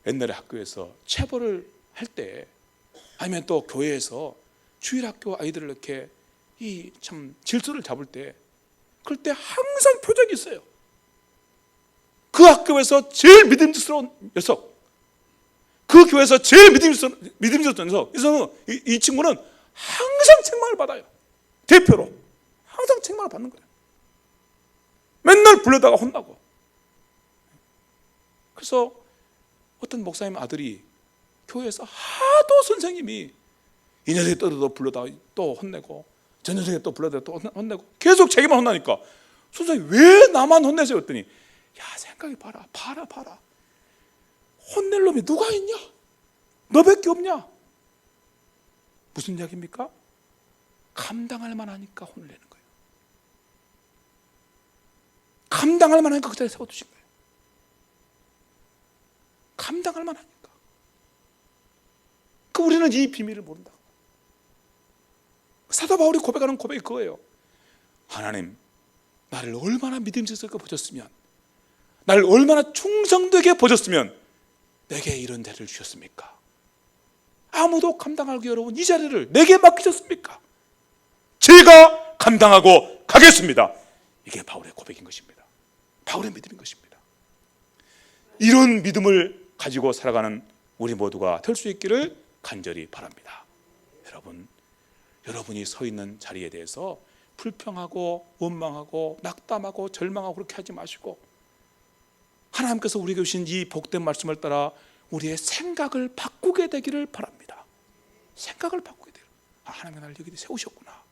옛날에 학교에서 체벌을 할 때, 아니면 또 교회에서 주일학교 아이들을 이렇게 이 참 질서를 잡을 때, 그럴 때 항상 표적이 있어요. 그 학교에서 제일 믿음직스러운 녀석, 그 교회에서 제일 믿음직스러운 녀석, 이 친구는 항상 책망을 받아요. 대표로 항상 책망을 받는 거예요. 맨날 불러다가 혼나고. 그래서 어떤 목사님 아들이 교회에서 하도 선생님이 이 녀석이 또 불러다가 또 혼내고, 저 녀석이 또 불러다가 또 혼내고, 계속 자기만 혼나니까 선생님 왜 나만 혼내세요? 했더니 야, 생각해 봐라. 혼낼 놈이 누가 있냐? 너밖에 없냐? 무슨 이야기입니까? 감당할 만하니까 혼을 내는 거예요. 감당할 만하니까 그 자리에 세워두신 거예요. 감당할 만하니까. 우리는 이 비밀을 모른다. 사도 바울이 고백하는 고백이 그거예요. 하나님, 나를 얼마나 믿음직스럽게 보셨으면, 나를 얼마나 충성되게 보셨으면 내게 이런 자리를 주셨습니까? 아무도 감당하기 어려운 이 자리를 내게 맡기셨습니까? 제가 감당하고 가겠습니다. 이게 바울의 고백인 것입니다. 바울의 믿음인 것입니다. 이런 믿음을 가지고 살아가는 우리 모두가 될 수 있기를 간절히 바랍니다. 여러분이 서 있는 자리에 대해서 불평하고 원망하고 낙담하고 절망하고 그렇게 하지 마시고, 하나님께서 우리에게 주신 이 복된 말씀을 따라 우리의 생각을 바꾸게 되기를 바랍니다. 생각을 바꾸게 되기를. 하나님이 나를 여기 세우셨구나.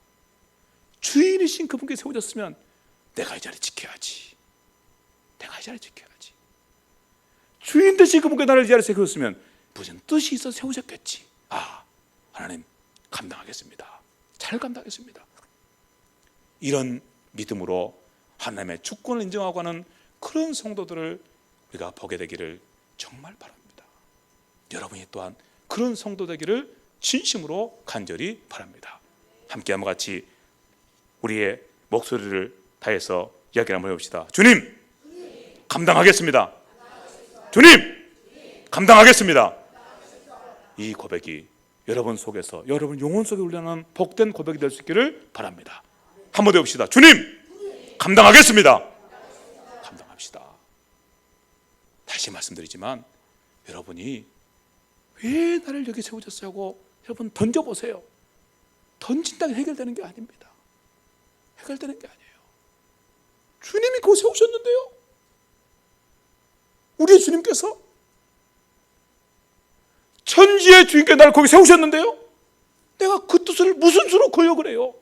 주인이신 그분께 세워졌으면 내가 이 자리 지켜야지. 주인 되신 그분께 나를 이 자리에 세웠으면 무슨 뜻이 있어 세우셨겠지. 하나님 감당하겠습니다. 잘 감당하겠습니다. 이런 믿음으로 하나님의 주권을 인정하고 하는 그런 성도들을 우리가 보게 되기를 정말 바랍니다. 여러분이 또한 그런 성도 되기를 진심으로 간절히 바랍니다. 함께 한번 같이 우리의 목소리를 다해서 이야기를 한번 해봅시다. 주님, 감당하겠습니다. 주님, 감당하겠습니다. 이 고백이 여러분 속에서, 여러분 영혼 속에 울려나는 복된 고백이 될 수 있기를 바랍니다. 한번 더 해봅시다. 주님, 감당하겠습니다. 감당합시다. 다시 말씀드리지만 여러분이 왜 나를 여기 세우셨어요 하고 여러분 던져보세요. 던진다고 해결되는 게 아닙니다. 해결되는 게 아니에요. 주님이 그거 세우셨는데요. 우리의 주님께서, 천지의 주인께 나를 거기 세우셨는데요. 내가 그 뜻을 무슨 수로 거역을 해요?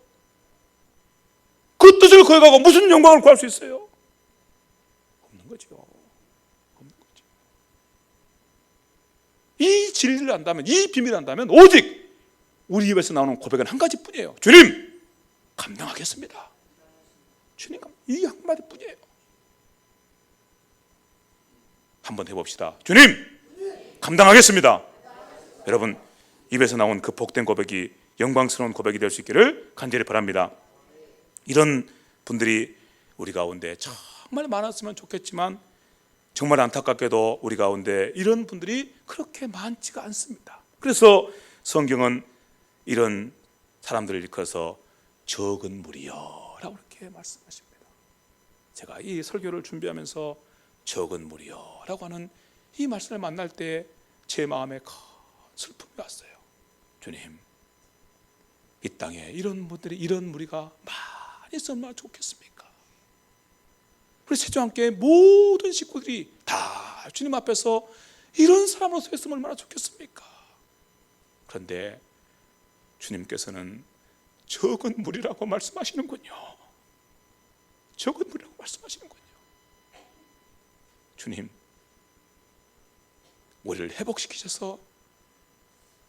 그 뜻을 거역하고 무슨 영광을 구할 수 있어요? 없는 거죠. 없는 거죠. 이 진리를 안다면, 이 비밀을 안다면 오직 우리 입에서 나오는 고백은 한 가지뿐이에요. 주님, 감당하겠습니다. 주님, 이 한마디뿐이에요. 한번 해봅시다. 주님, 감당하겠습니다. 여러분, 입에서 나온 그 복된 고백이 영광스러운 고백이 될 수 있기를 간절히 바랍니다. 이런 분들이 우리 가운데 정말 많았으면 좋겠지만 정말 안타깝게도 우리 가운데 이런 분들이 그렇게 많지가 않습니다. 그래서 성경은 이런 사람들을 일컬어서 적은 무리여 라고 이렇게 말씀하십니다. 제가 이 설교를 준비하면서 적은 무리여 라고 하는 이 말씀을 만날 때 제 마음에 큰 슬픔이 왔어요. 주님, 이 땅에 이런 분들이, 이런 무리가 많이 있으면 얼마나 좋겠습니까? 우리 세종교회 모든 식구들이 다 주님 앞에서 이런 사람으로 서 있으면 얼마나 좋겠습니까? 그런데 주님께서는 적은 무리라고 말씀하시는군요. 적은 무리라고 말씀하시는군요. 주님, 우리를 회복시키셔서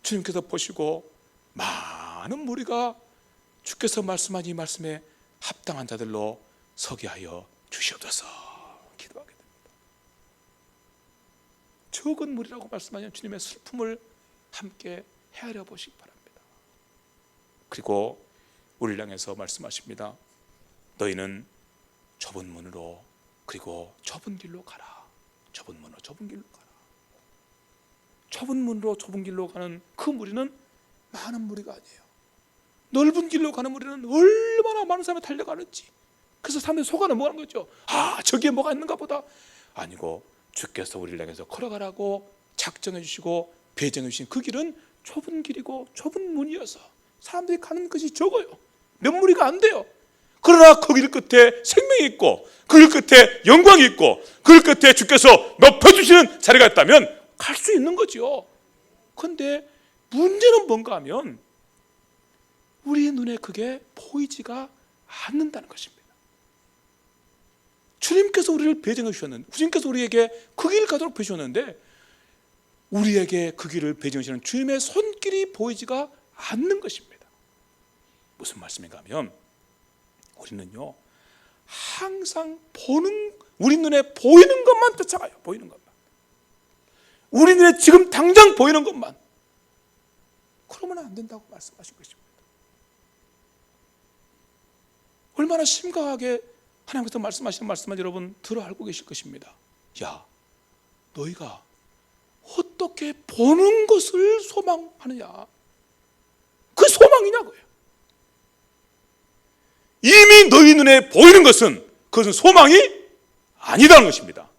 주님께서 보시고 많은 무리가 주께서 말씀한 이 말씀에 합당한 자들로 서게 하여 주시옵소서 기도하게 됩니다. 적은 무리라고 말씀하신 주님의 슬픔을 함께 헤아려 보시기 바랍니다. 그리고 우리를 향해서 말씀하십니다. 너희는 좁은 문으로, 그리고 좁은 길로 가라. 좁은 문으로 좁은 길로 가라. 좁은 문으로 좁은 길로 가는 그 무리는 많은 무리가 아니에요. 넓은 길로 가는 무리는 얼마나 많은 사람이 달려가는지, 그래서 사람들이 속아 넘어가는 거죠. 아, 저기에 뭐가 있는가 보다. 아니고 주께서 우리를 향해서 걸어가라고 작정해 주시고 배정해 주신 그 길은 좁은 길이고 좁은 문이어서 사람들이 가는 것이 적어요. 몇 무리가 안 돼요. 그러나 그 길 끝에 생명이 있고 그 길 끝에 영광이 있고 그 길 끝에 주께서 높여주시는 자리가 있다면 갈 수 있는 거죠. 그런데 문제는 뭔가 하면 우리의 눈에 그게 보이지가 않는다는 것입니다. 주님께서 우리를 배정해 주셨는데, 주님께서 우리에게 그 길을 가도록 배주셨는데 우리에게 그 길을 배정해 주시는 주님의 손길이 보이지가 않는 것입니다. 무슨 말씀인가 하면 우리는요 항상 우리 눈에 보이는 것만 쫓아가요. 보이는 것만, 우리 눈에 지금 당장 보이는 것만. 그러면 안 된다고 말씀하신 것입니다. 얼마나 심각하게 하나님께서 말씀하시는 말씀을 여러분 들어 알고 계실 것입니다. 야, 너희가 어떻게 보는 것을 소망하느냐? 그 소망이냐고요. 이미 너희 눈에 보이는 것은 그것은 소망이 아니다는 것입니다.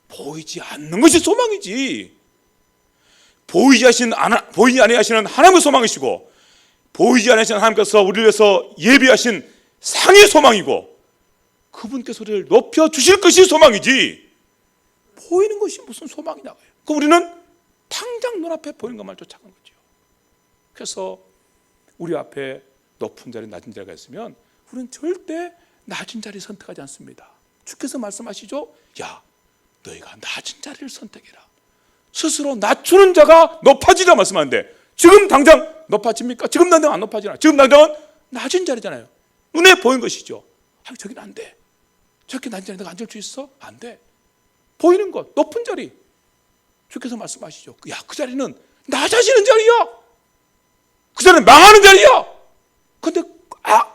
보이지 않는 것이 소망이지. 보이지 아니하시는 하나님의 소망이시고 보이지 아니하시는 하나님께서 우리를 위해서 예비하신 상의 소망이고 그분께서 우리를 높여주실 것이 소망이지 보이는 것이 무슨 소망이냐고요. 그럼 우리는 당장 눈앞에 보이는 것만 쫓아간 거죠. 그래서 우리 앞에 높은 자리 낮은 자리가 있으면 우리는 절대 낮은 자리를 선택하지 않습니다. 주께서 말씀하시죠. 야, 너희가 낮은 자리를 선택해라. 스스로 낮추는 자가 높아지라 말씀하는데 지금 당장 높아집니까? 지금 당장 안 높아지나? 지금 당장은 낮은 자리잖아요. 눈에 보이는 것이죠. 저기는 안 돼. 저렇게 낮은 자리에 내가 앉을 수 있어? 안 돼. 보이는 것, 높은 자리. 주께서 말씀하시죠. 야, 그 자리는 낮아지는 자리야. 그 자리는 망하는 자리야. 근데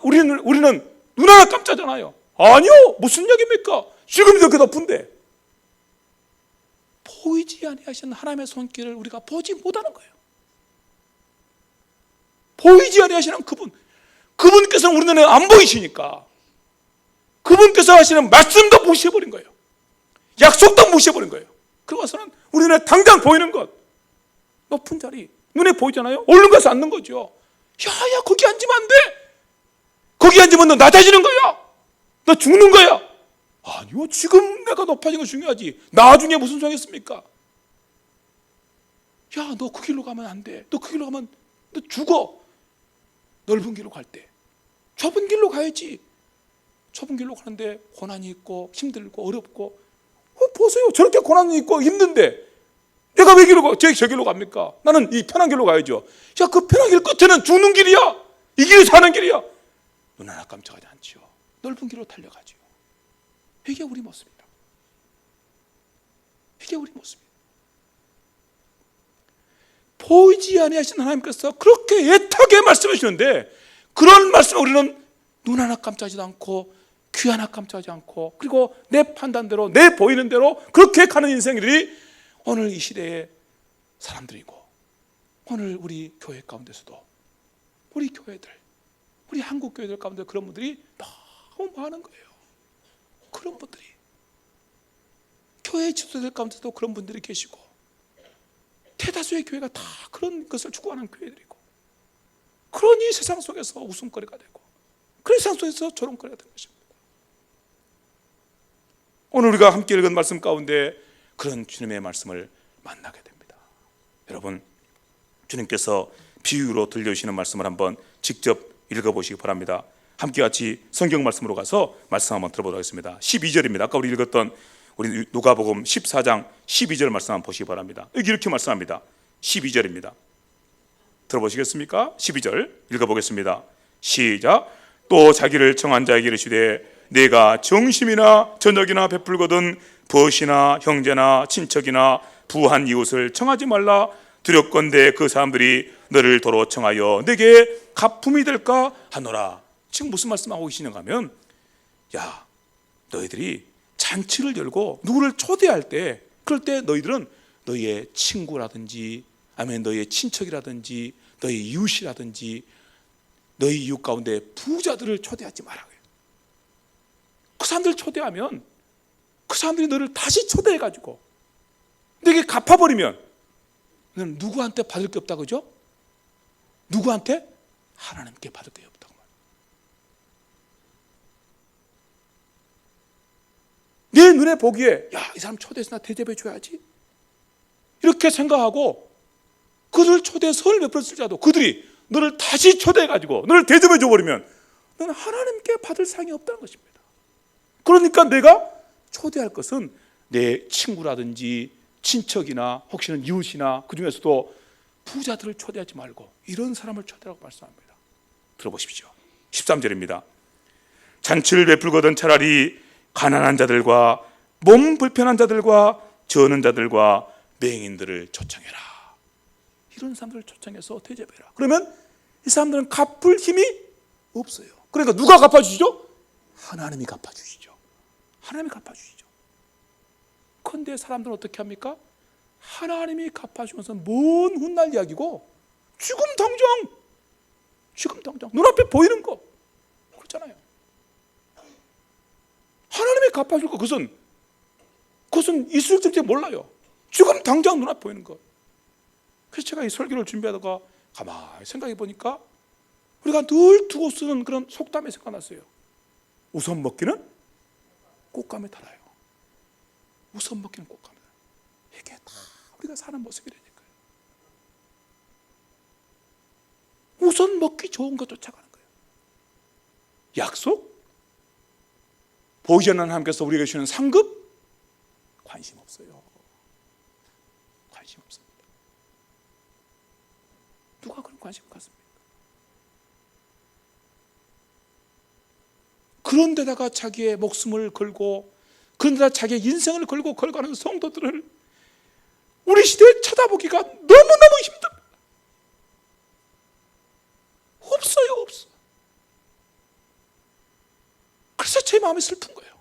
우리는 눈 하나 깜짝잖아요. 아니요, 무슨 얘기입니까? 지금 이렇게 높은데. 보이지 아니하시는 하나님의 손길을 우리가 보지 못하는 거예요. 보이지 아니하시는 그분께서는 우리 눈에 안 보이시니까 그분께서 하시는 말씀도 무시해버린 거예요. 약속도 무시해버린 거예요. 그러고서는 우리 눈에 당장 보이는 것, 높은 자리, 눈에 보이잖아요. 얼른 가서 앉는 거죠. 야, 거기 앉으면 안 돼. 거기 앉으면 너 낮아지는 거야. 너 죽는 거야. 아니요, 지금 내가 높아진 거 중요하지. 나중에 무슨 소용있습니까? 야, 너 그 길로 가면 안 돼. 너 그 길로 가면 너 죽어. 넓은 길로 갈 때 좁은 길로 가야지. 좁은 길로 가는데 고난이 있고 힘들고 어렵고, 보세요. 저렇게 고난이 있고 힘든데 내가 왜 저 길로 갑니까? 나는 이 편한 길로 가야죠. 야, 그 편한 길 끝에는 죽는 길이야. 이 길이 사는 길이야. 눈 하나 깜짝하지 않지요. 넓은 길로 달려가지요. 이게 우리 모습입니다. 이게 우리 모습입니다. 보이지 아니하신 하나님께서 그렇게 애타게 말씀해 주시는데, 그런 말씀을 우리는 눈 하나 깜짝하지도 않고 귀 하나 깜짝하지 않고, 그리고 내 판단대로 내 보이는 대로 그렇게 가는 인생들이 오늘 이 시대의 사람들이고, 오늘 우리 교회 가운데서도, 우리 교회들, 우리 한국 교회들 가운데 그런 분들이 너무 많은 거예요. 그런 분들이, 교회 지도자들 가운데도 그런 분들이 계시고, 대다수의 교회가 다 그런 것을 추구하는 교회들이고, 그러니 세상 속에서 웃음거리가 되고, 그 세상 속에서 조롱거리가 된 것입니다. 오늘 우리가 함께 읽은 말씀 가운데 그런 주님의 말씀을 만나게 됩니다. 여러분, 주님께서 비유로 들려주시는 말씀을 한번 직접 읽어보시기 바랍니다. 함께 같이 성경 말씀으로 가서 말씀 한번 들어보도록 하겠습니다. 12절입니다. 아까 우리 읽었던 우리 누가복음 14장 12절 말씀 한번 보시기 바랍니다. 여기 이렇게 말씀합니다. 12절입니다. 들어보시겠습니까? 12절 읽어보겠습니다. 시작. 또 자기를 청한 자에게 이르시되 내가 정심이나 저녁이나 베풀거든 벗이나 형제나 친척이나 부한 이웃을 청하지 말라. 두렵건대 그 사람들이 너를 도로 청하여 내게 가품이 될까 하노라. 지금 무슨 말씀하고 계시는가 하면, 야, 너희들이 잔치를 열고 누구를 초대할 때, 그럴 때 너희들은 너희의 친구라든지 아니면 너희의 친척이라든지 너희 이웃이라든지 너희 이웃 가운데 부자들을 초대하지 말라고요. 그 사람들 초대하면 그 사람들이 너를 다시 초대해가지고 너에게 갚아버리면 너는 누구한테 받을 게 없다, 그죠? 누구한테? 하나님께 받을 게 없다고 말이에요. 내 눈에 보기에 야, 이 사람 초대해서 나 대접해 줘야지 이렇게 생각하고 그들을 초대해서 선을 베풀었을지라도 그들이 너를 다시 초대해가지고 너를 대접해 줘버리면 너는 하나님께 받을 상이 없다는 것입니다. 그러니까 내가 초대할 것은 내 친구라든지 친척이나 혹시는 이웃이나 그 중에서도 부자들을 초대하지 말고 이런 사람을 초대하라고 말씀합니다. 들어보십시오. 13절입니다. 잔치를 베풀거든 차라리 가난한 자들과 몸 불편한 자들과 저는 자들과 맹인들을 초청해라. 이런 사람들을 초청해서 대접해라. 그러면 이 사람들은 갚을 힘이 없어요. 그러니까 누가 갚아주시죠? 하나님이 갚아주시죠. 하나님이 갚아주시죠. 그런데 사람들은 어떻게 합니까? 하나님이 갚아주면서 먼 훗날 이야기고 지금 당장 눈앞에 보이는 거 그렇잖아요. 하나님이 갚아줄 거 그것은 있을지 몰라요. 지금 당장 눈앞에 보이는 거. 그래서 제가 이 설교를 준비하다가 가만히 생각해 보니까 우리가 늘 두고 쓰는 그런 속담이 생각났어요. 우선 먹기는 꽃감에 달아요. 우선 먹기는 꽃감에 달아요. 이게 다 우리가 사는 모습이라니까요. 우선 먹기 좋은 것 쫓아가는 거예요. 약속? 보이지 않는 하나님께서 우리에게 주시는 상급? 관심 없어요. 관심 없습니다. 누가 그런 관심 갖습니까? 그런 데다가 자기의 목숨을 걸고, 그런 데다가 자기의 인생을 걸고 걸어가는 성도들을 우리 시대에 쳐다보기가 너무너무 힘듭니다. 없어요, 없어. 그래서 제 마음이 슬픈 거예요.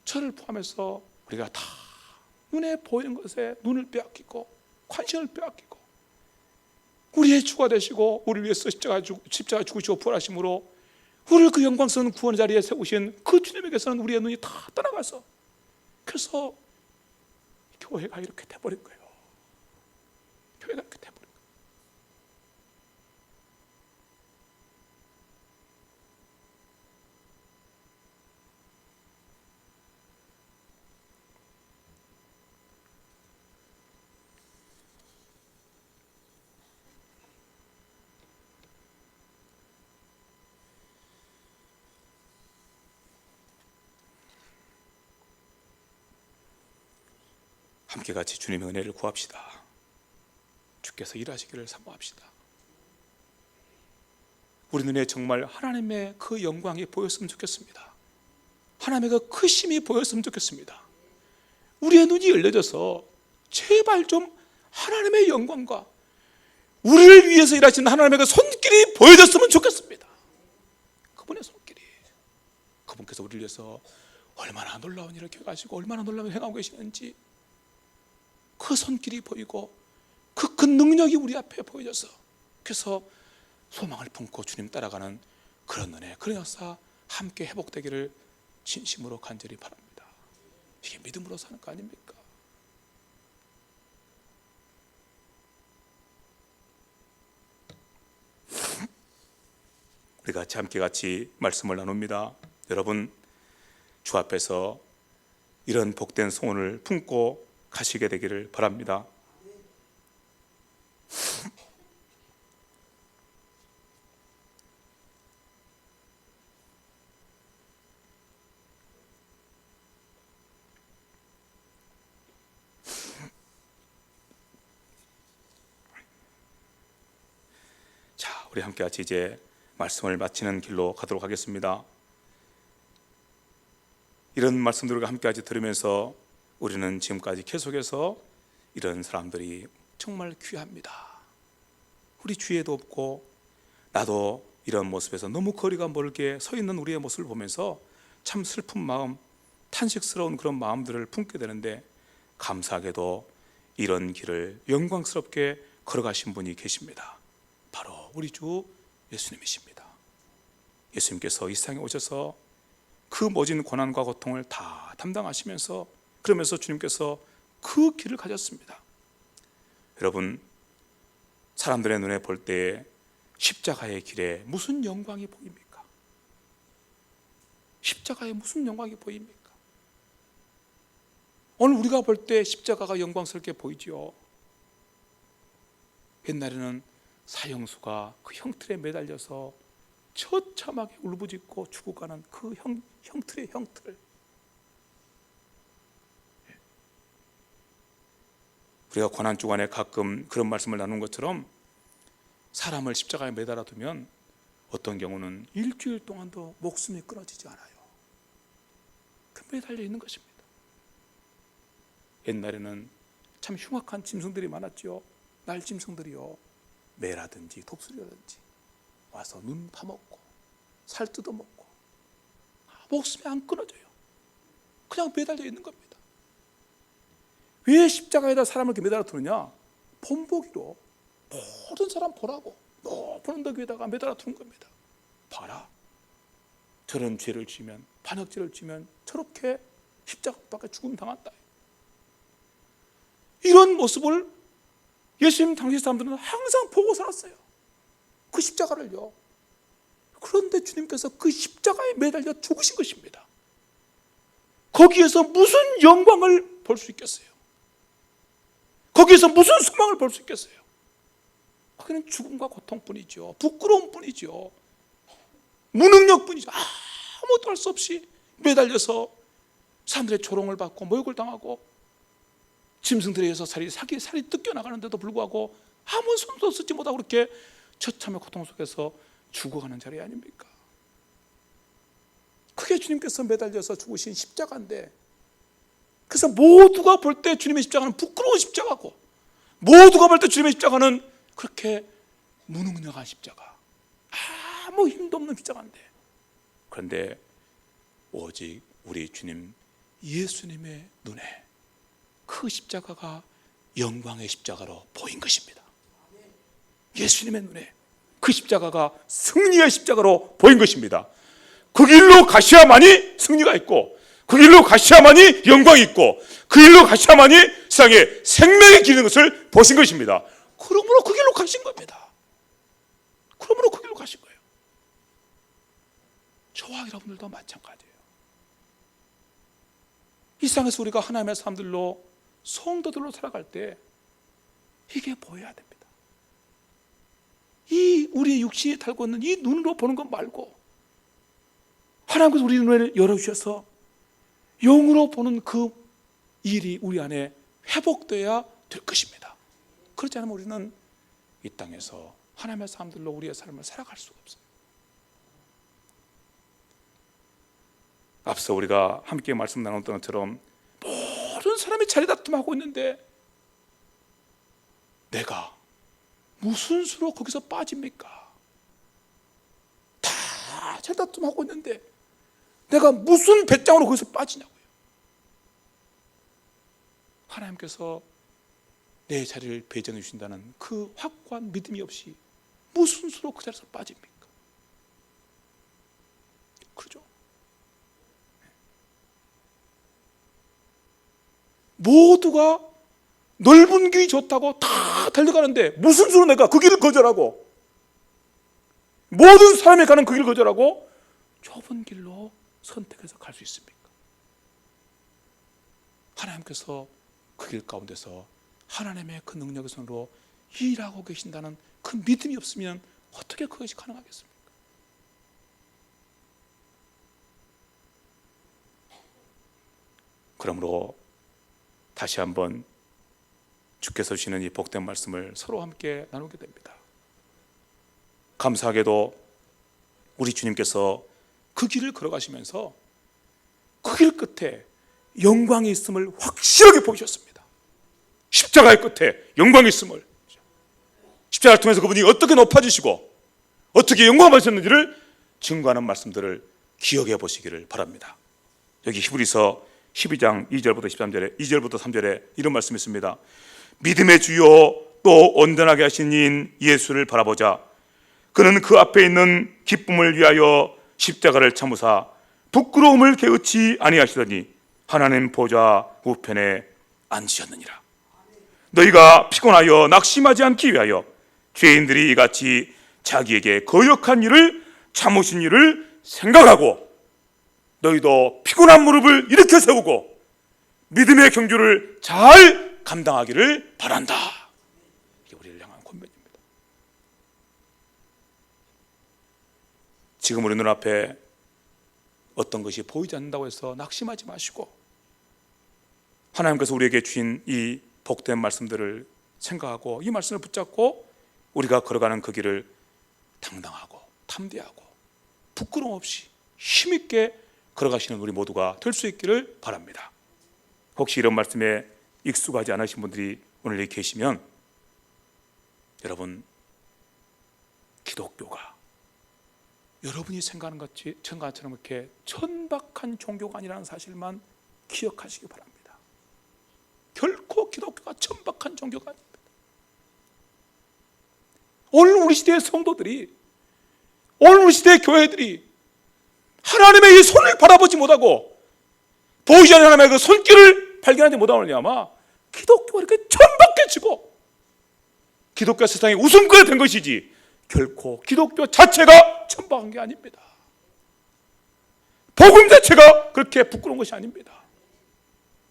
저를 포함해서 우리가 다 눈에 보이는 것에 눈을 빼앗기고 관심을 빼앗기고, 우리의 주가 되시고 우리를 위해서 십자가 죽으시고 부활하심으로 우리를 그 영광스러운 구원의 자리에 세우신 그 주님에게서는 우리의 눈이 다 떠나가서, 그래서 교회가 이렇게 돼버린 거예요. 교회가 이렇게 돼버린 거예요. 함께 같이 주님의 은혜를 구합시다. 주께서 일하시기를 사모합시다. 우리 눈에 정말 하나님의 그 영광이 보였으면 좋겠습니다. 하나님의 그 크심이 보였으면 좋겠습니다. 우리의 눈이 열려져서 제발 좀 하나님의 영광과 우리를 위해서 일하신 하나님의 그 손길이 보여졌으면 좋겠습니다. 그분의 손길이, 그분께서 우리를 위해서 얼마나 놀라운 일을 켜가시고 얼마나 놀라운 일을 행하고 계시는지 그 손길이 보이고 그 능력이 우리 앞에 보여져서, 그래서 소망을 품고 주님 따라가는 그런 은혜, 그런 역사 함께 회복되기를 진심으로 간절히 바랍니다. 이게 믿음으로 사는 거 아닙니까? 우리 같이 함께 같이 말씀을 나눕니다. 여러분, 주 앞에서 이런 복된 소원을 품고 가시게 되기를 바랍니다. 자, 우리 함께 같이 이제 말씀을 마치는 길로 가도록 하겠습니다. 이런 말씀들과 함께 같이 들으면서 우리는 지금까지 계속해서 이런 사람들이 정말 귀합니다. 우리 주위에도 없고 나도 이런 모습에서 너무 거리가 멀게 서 있는 우리의 모습을 보면서 참 슬픈 마음, 탄식스러운 그런 마음들을 품게 되는데, 감사하게도 이런 길을 영광스럽게 걸어가신 분이 계십니다. 바로 우리 주 예수님이십니다. 예수님께서 이 세상에 오셔서 그 모진 고난과 고통을 다 담당하시면서, 그러면서 주님께서 그 길을 가졌습니다. 여러분, 사람들의 눈에 볼 때 십자가의 길에 무슨 영광이 보입니까? 십자가에 무슨 영광이 보입니까? 오늘 우리가 볼 때 십자가가 영광스럽게 보이죠. 옛날에는 사형수가 그 형틀에 매달려서 처참하게 울부짖고 죽어가는 그 형틀의 형틀, 우리가 고난 주간에 가끔 그런 말씀을 나눈 것처럼 사람을 십자가에 매달아 두면 어떤 경우는 일주일 동안도 목숨이 끊어지지 않아요. 그 매달려 있는 것입니다. 옛날에는 참 흉악한 짐승들이 많았죠. 날짐승들이요, 매라든지 독수리라든지 와서 눈 파먹고 살 뜯어먹고 목숨이 안 끊어져요. 그냥 매달려 있는 겁니다. 왜 십자가에다 사람을 이렇게 매달아 두느냐? 본보기로 모든 사람 보라고 높은 언덕 위에다가 매달아 두는 겁니다. 봐라, 저런 죄를 지면, 반역죄를 지면 저렇게 십자가 밖에 죽음 당한다. 이런 모습을 예수님 당시 사람들은 항상 보고 살았어요. 그 십자가를요. 그런데 주님께서 그 십자가에 매달려 죽으신 것입니다. 거기에서 무슨 영광을 볼 수 있겠어요? 거기에서 무슨 소망을 볼 수 있겠어요? 거기는 죽음과 고통뿐이죠. 부끄러움뿐이죠. 무능력뿐이죠. 아무것도 할 수 없이 매달려서 사람들의 조롱을 받고 모욕을 당하고 짐승들에 의해서 살이 뜯겨나가는데도 불구하고 아무 손도 쓰지 못하고 그렇게 처참의 고통 속에서 죽어가는 자리 아닙니까? 그게 주님께서 매달려서 죽으신 십자가인데, 그래서 모두가 볼 때 주님의 십자가는 부끄러운 십자가고, 모두가 볼 때 주님의 십자가는 그렇게 무능력한 십자가, 아무 힘도 없는 십자가인데, 그런데 오직 우리 주님 예수님의 눈에 그 십자가가 영광의 십자가로 보인 것입니다. 예수님의 눈에 그 십자가가 승리의 십자가로 보인 것입니다. 그 길로 가셔야만이 승리가 있고, 그 길로 가셔야만이 영광이 있고, 그 길로 가셔야만이 세상에 생명이 기는 것을 보신 것입니다. 그러므로 그 길로 가신 겁니다. 그러므로 그 길로 가신 거예요. 저와 여러분들도 마찬가지예요. 이 세상에서 우리가 하나님의 사람들로, 성도들로 살아갈 때 이게 보여야 됩니다. 이 우리의 육신이 달고 있는 이 눈으로 보는 것 말고, 하나님께서 우리 눈을 열어주셔서 영으로 보는 그 일이 우리 안에 회복되어야 될 것입니다. 그렇지 않으면 우리는 이 땅에서 하나님의 사람들로 우리의 삶을 살아갈 수가 없어요. 앞서 우리가 함께 말씀 나눴던 것처럼 모든 사람이 자리다툼하고 있는데 내가 무슨 수로 거기서 빠집니까? 다 자리다툼하고 있는데 내가 무슨 배짱으로 거기서 빠지냐고요. 하나님께서 내 자리를 배정해 주신다는 그 확고한 믿음이 없이 무슨 수로 그 자리에서 빠집니까? 그렇죠? 모두가 넓은 길이 좋다고 다 달려가는데 무슨 수로 내가 그 길을 거절하고, 모든 사람이 가는 그 길을 거절하고 좁은 길로 선택해서 갈 수 있습니까? 하나님께서 그 길 가운데서 하나님의 그 능력의 손으로 일하고 계신다는 그 믿음이 없으면 어떻게 그것이 가능하겠습니까? 그러므로 다시 한번 주께서 주시는 이 복된 말씀을 서로 함께 나누게 됩니다. 감사하게도 우리 주님께서 그 길을 걸어가시면서 그 길 끝에 영광이 있음을 확실하게 보여주셨습니다. 십자가의 끝에 영광이 있음을, 십자가를 통해서 그분이 어떻게 높아지시고 어떻게 영광을 받으셨는지를 증거하는 말씀들을 기억해 보시기를 바랍니다. 여기 히브리서 12장 2절부터 13절에 2절부터 3절에 이런 말씀이 있습니다. 믿음의 주요 또 온전하게 하신 이인 예수를 바라보자. 그는 그 앞에 있는 기쁨을 위하여 십자가를 참으사 부끄러움을 개의치 아니하시더니 하나님 보좌 우편에 앉으셨느니라. 너희가 피곤하여 낙심하지 않기 위하여 죄인들이 이같이 자기에게 거역한 일을 참으신 일을 생각하고 너희도 피곤한 무릎을 일으켜 세우고 믿음의 경주를 잘 감당하기를 바란다. 이게 우리를 향한 권면입니다. 지금 우리 눈앞에 어떤 것이 보이지 않는다고 해서 낙심하지 마시고 하나님께서 우리에게 주신 이 복된 말씀들을 생각하고 이 말씀을 붙잡고 우리가 걸어가는 그 길을 당당하고 탐대하고 부끄러움 없이 힘있게 걸어가시는 우리 모두가 될 수 있기를 바랍니다. 혹시 이런 말씀에 익숙하지 않으신 분들이 오늘 여기 계시면 여러분, 기독교가 여러분이 생각하는 것처럼 이렇게 천박한 종교가 아니라는 사실만 기억하시기 바랍니다. 결코 기독교가 천박한 종교가 아닙니다. 오늘 우리 시대의 성도들이, 오늘 우리 시대의 교회들이 하나님의 이 손을 바라보지 못하고 보이지 않는 하나님의 그 손길을 발견하지 못하느냐 아마 기독교가 이렇게 천박해지고 기독교 세상의 웃음거리가 된 것이지 결코 기독교 자체가 천박한 게 아닙니다. 복음 자체가 그렇게 부끄러운 것이 아닙니다.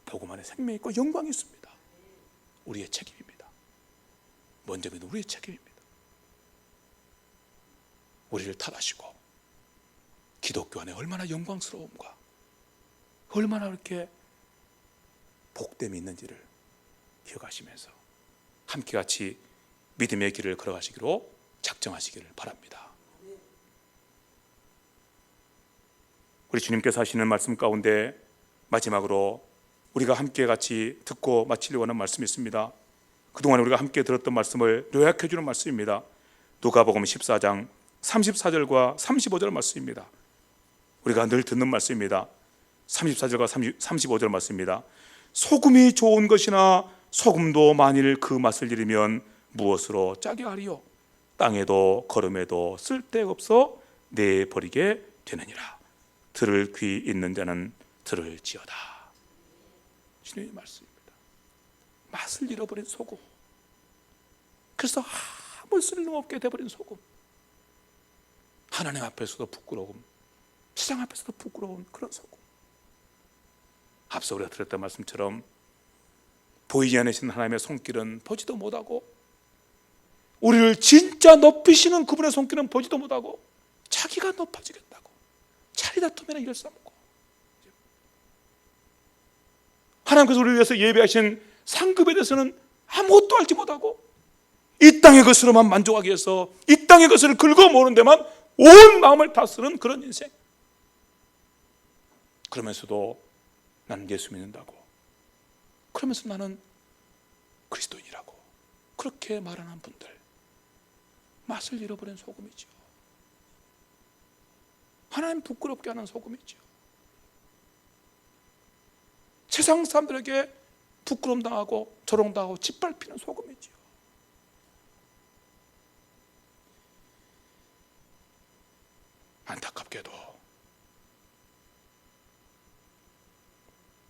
복음 안에 생명이 있고 영광이 있습니다. 우리의 책임입니다. 먼저 믿는 우리의 책임입니다. 우리를 탓하시고 기독교 안에 얼마나 영광스러움과 얼마나 이렇게 복됨이 있는지를 기억하시면서 함께 같이 믿음의 길을 걸어가시기로 작정하시기를 바랍니다. 우리 주님께서 하시는 말씀 가운데 마지막으로 우리가 함께 같이 듣고 마치려고 하는 말씀이 있습니다. 그동안 우리가 함께 들었던 말씀을 요약해 주는 말씀입니다. 누가복음 14장 34절과 35절 말씀입니다. 우리가 늘 듣는 말씀입니다. 34절과 35절 말씀입니다. 소금이 좋은 것이나 소금도 만일 그 맛을 잃으면 무엇으로 짜게 하리요? 땅에도 거름에도 쓸데없어 내버리게 되느니라. 들을 귀 있는 자는 들을지어다. 주님의 말씀입니다. 맛을 잃어버린 소금, 그래서 아무 쓸모없게 돼버린 소금, 하나님 앞에서도 부끄러움, 세상 앞에서도 부끄러운 그런 소금. 앞서 우리가 들었던 말씀처럼 보이지 않으신 하나님의 손길은 보지도 못하고, 우리를 진짜 높이시는 그분의 손길은 보지도 못하고, 자기가 높아지겠다고 자리 다툼이나 일을 삼고, 하나님께서 우리를 위해서 예배하신 상급에 대해서는 아무것도 알지 못하고, 이 땅의 것으로만 만족하기 위해서 이 땅의 것을 긁어 모으는 데만 온 마음을 다 쓰는 그런 인생. 그러면서도 나는 예수 믿는다고, 그러면서 나는 그리스도인이라고 그렇게 말하는 분들, 맛을 잃어버린 소금이죠. 하나님 부끄럽게 하는 소금이죠. 세상 사람들에게 부끄러움 당하고 조롱당하고 짓밟히는 소금이죠. 안타깝게도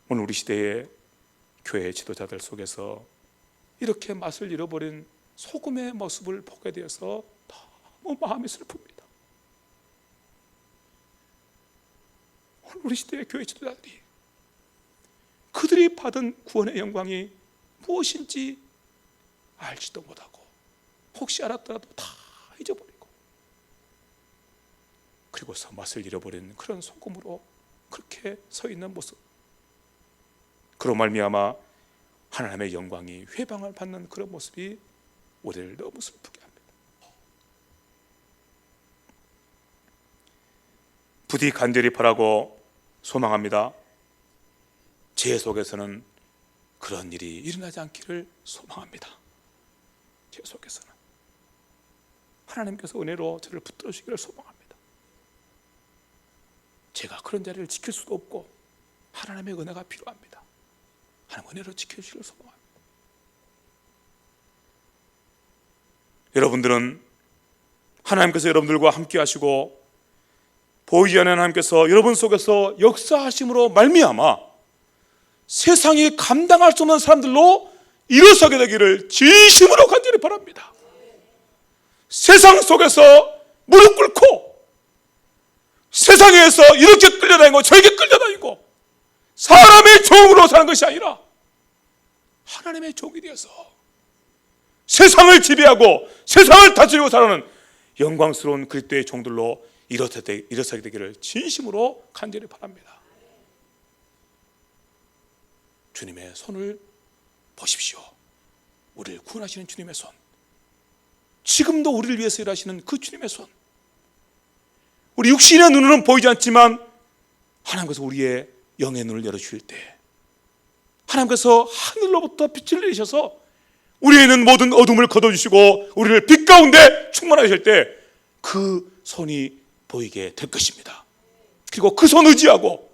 오늘 우리 시대의 교회 지도자들 속에서 이렇게 맛을 잃어버린 소금의 모습을 보게 되어서 너무 마음이 슬픕니다. 오늘 우리 시대의 교회 지도자들이 그들이 받은 구원의 영광이 무엇인지 알지도 못하고, 혹시 알았더라도 다 잊어버리고, 그리고서 맛을 잃어버린 그런 소금으로 그렇게 서 있는 모습, 그로 말미암아 하나님의 영광이 회방을 받는 그런 모습이 우리를 너무 슬프게 합니다. 부디 간절히 바라고 소망합니다. 제 속에서는 그런 일이 일어나지 않기를 소망합니다. 제 속에서는 하나님께서 은혜로 저를 붙들어 주시기를 소망합니다. 제가 그런 자리를 지킬 수도 없고 하나님의 은혜가 필요합니다. 하나님 은혜로 지켜주시기를 소망합니다. 여러분들은 하나님께서 여러분들과 함께 하시고 보이지 않는 하나님께서 여러분 속에서 역사하심으로 말미암아 세상이 감당할 수 없는 사람들로 일어서게 되기를 진심으로 간절히 바랍니다. 세상 속에서 무릎 꿇고 세상에서 이렇게 끌려다니고 저렇게 끌려다니고 사람의 종으로 사는 것이 아니라 하나님의 종이 되어서 세상을 지배하고 세상을 다스리고 살아가는 영광스러운 그리스도의 종들로 일어서게 되기를 진심으로 간절히 바랍니다. 주님의 손을 보십시오. 우리를 구원하시는 주님의 손, 지금도 우리를 위해서 일하시는 그 주님의 손. 우리 육신의 눈으로는 보이지 않지만 하나님께서 우리의 영의 눈을 열어주실 때, 하나님께서 하늘로부터 빛을 내리셔서 우리에 있는 모든 어둠을 걷어주시고 우리를 빛 가운데 충만하실 때 그 손이 보이게 될 것입니다. 그리고 그 손 의지하고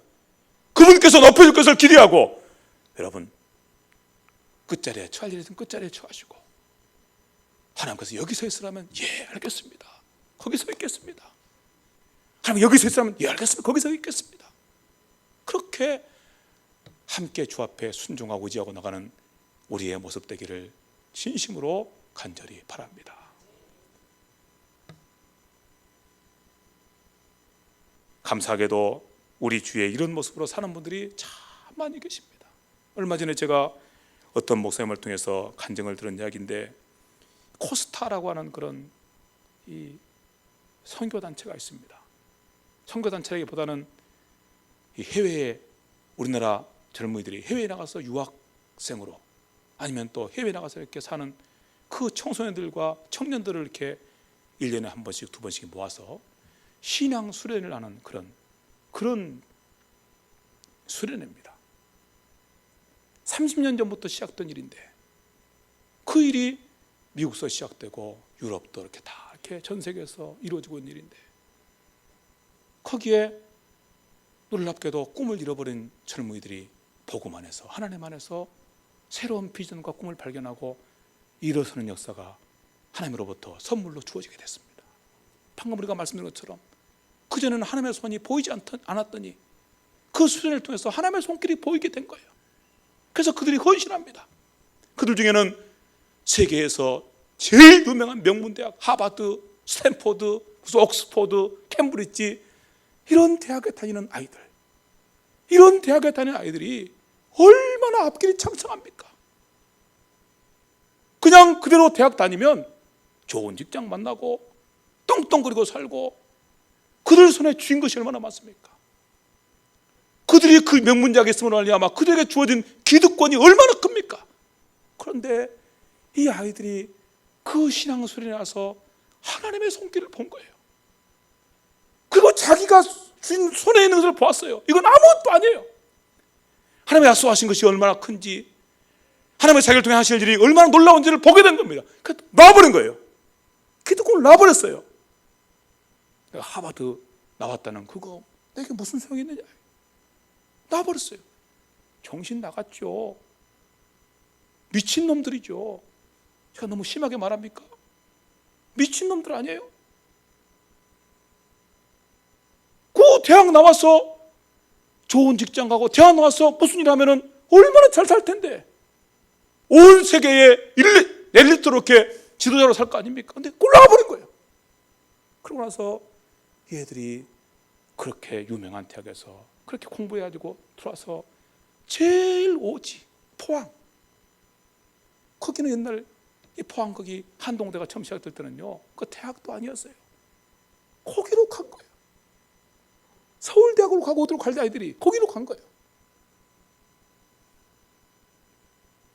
그분께서 높여줄 것을 기대하고, 여러분 끝자리에 처할 일이든 끝자리에 처하시고, 하나님께서 여기서 있으라면 예 알겠습니다, 거기서 있겠습니다. 하나님 여기서 있으라면 예 알겠습니다, 거기서 있겠습니다. 그렇게 함께 주 앞에 순종하고 의지하고 나가는 우리의 모습 되기를 진심으로 간절히 바랍니다. 감사하게도 우리 주위에 이런 모습으로 사는 분들이 참 많이 계십니다. 얼마 전에 제가 어떤 목사님을 통해서 간증을 들은 이야기인데, 코스타라고 하는 그런 이 선교단체가 있습니다. 선교단체라기보다는 이 해외에 우리나라 젊은이들이 해외에 나가서 유학생으로 아니면 또 해외에 나가서 이렇게 사는 그 청소년들과 청년들을 이렇게 1년에 한 번씩 두 번씩 모아서 신앙 수련을 하는 그런 수련회입니다. 30년 전부터 시작된 일인데 그 일이 미국에서 시작되고 유럽도 이렇게 다 이렇게 전 세계에서 이루어지고 있는 일인데 거기에 놀랍게도 꿈을 잃어버린 젊은이들이 복음 안에서 하나님 안에서 새로운 비전과 꿈을 발견하고 일어서는 역사가 하나님으로부터 선물로 주어지게 됐습니다. 방금 우리가 말씀드린 것처럼 그전에는 하나님의 손이 보이지 않았더니 그 수련을 통해서 하나님의 손길이 보이게 된 거예요. 그래서 그들이 헌신합니다. 그들 중에는 세계에서 제일 유명한 명문대학 하버드, 스탠포드, 옥스퍼드, 캠브리지 이런 대학에 다니는 아이들, 이런 대학에 다니는 아이들이 얼마나 앞길이 창창합니까? 그냥 그대로 대학 다니면 좋은 직장 만나고 떵떵거리고 살고 그들 손에 쥔 것이 얼마나 많습니까? 그들이 그 명문대학에 있음으로 말미암아 그들에게 주어진 기득권이 얼마나 큽니까? 그런데 이 아이들이 그 신앙수련에 와서 하나님의 손길을 본 거예요. 그리고 자기가 쥔 손에 있는 것을 보았어요. 이건 아무것도 아니에요. 하나님의 약속하신 것이 얼마나 큰지, 하나님의 자기를 통해 하실 일이 얼마나 놀라운지를 보게 된 겁니다. 그래서 놔버린 거예요. 기득권을 놔버렸어요. 내가 하버드 나왔다는 그거 내게 무슨 소용이 있느냐, 놔버렸어요. 정신 나갔죠. 미친놈들이죠. 제가 너무 심하게 말합니까? 미친놈들 아니에요? 그 대학 나와서 좋은 직장 가고 대학 나와서 무슨 일 하면은 얼마나 잘 살 텐데 온 세계에 엘리트로 이렇게 지도자로 살 거 아닙니까? 근데 꼴라버린 거예요. 그러고 나서 얘들이 그렇게 유명한 대학에서 그렇게 공부해가지고 들어와서 제일 오지 포항, 거기는 옛날 이 포항 거기 한동대가 처음 시작될 때는요 그 대학도 아니었어요. 거기로 간 거예요. 서울대학으로 가고 어디로 갈 아이들이 거기로 간 거예요.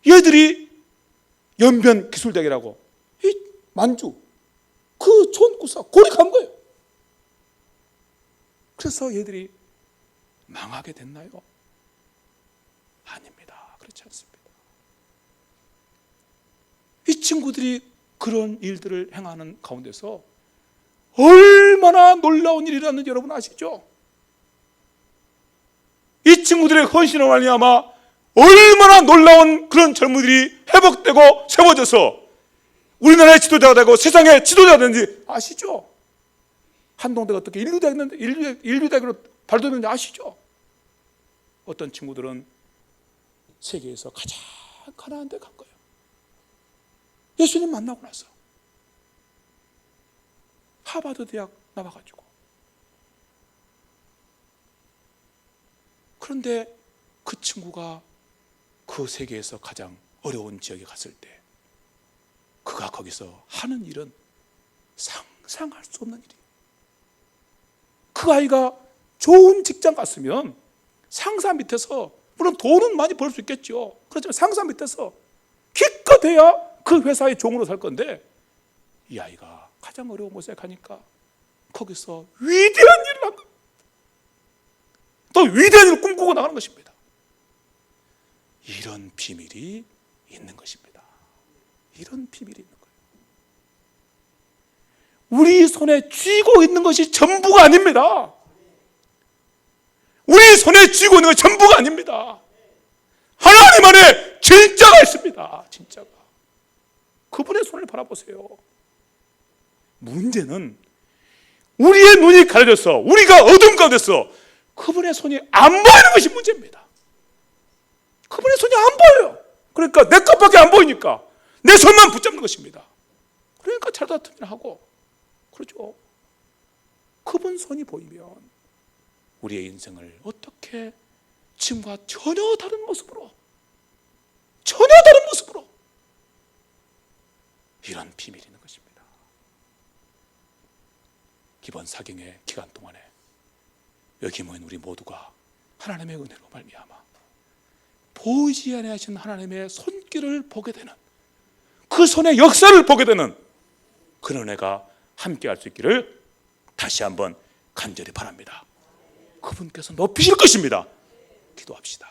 얘들이 연변기술대학이라고 이 만주 그 촌구사 거기 간 거예요. 그래서 얘들이 망하게 됐나요? 아닙니다. 그렇지 않습니다. 이 친구들이 그런 일들을 행하는 가운데서 얼마나 놀라운 일이 일어났는지 여러분 아시죠? 이 친구들의 헌신을 말미암아 얼마나 놀라운 그런 젊은이들이 회복되고 세워져서 우리나라의 지도자가 되고 세상의 지도자가 되는지 아시죠? 한동대가 어떻게 인류대학으로 발돋는지 아시죠? 어떤 친구들은 세계에서 가장 가난한 데 간 거예요. 예수님 만나고 나서 하버드 대학 나와가지고. 그런데 그 친구가 그 세계에서 가장 어려운 지역에 갔을 때 그가 거기서 하는 일은 상상할 수 없는 일이에요. 그 아이가 좋은 직장 갔으면 상사 밑에서, 물론 돈은 많이 벌 수 있겠죠. 그렇지만 상사 밑에서 기껏 해야 그 회사의 종으로 살 건데, 이 아이가 가장 어려운 곳에 가니까 거기서 위대한 일을 한 겁니다. 또 위대한 일을 꿈꾸고 나가는 것입니다. 이런 비밀이 있는 것입니다. 이런 비밀이 있는 거예요. 우리 손에 쥐고 있는 것이 전부가 아닙니다. 우리 손에 쥐고 있는 것이 전부가 아닙니다. 하나님 안에 진짜가 있습니다. 진짜가. 그분의 손을 바라보세요. 문제는 우리의 눈이 가려져서 우리가 어둠 가운데서 그분의 손이 안 보이는 것이 문제입니다. 그분의 손이 안 보여요. 그러니까 내 것밖에 안 보이니까 내 손만 붙잡는 것입니다. 그러니까 잘다툼이나 하고 그렇죠. 그분 손이 보이면 우리의 인생을 어떻게 지금과 전혀 다른 모습으로 이런 비밀이 있는 것입니다. 이번 사경의 기간 동안에 여기 모인 우리 모두가 하나님의 은혜로 말미암아 보이지 아니하신 하나님의 손길을 보게 되는, 그 손의 역사를 보게 되는 그런 은혜가 함께할 수 있기를 다시 한번 간절히 바랍니다. 그분께서 높이실 것입니다. 기도합시다.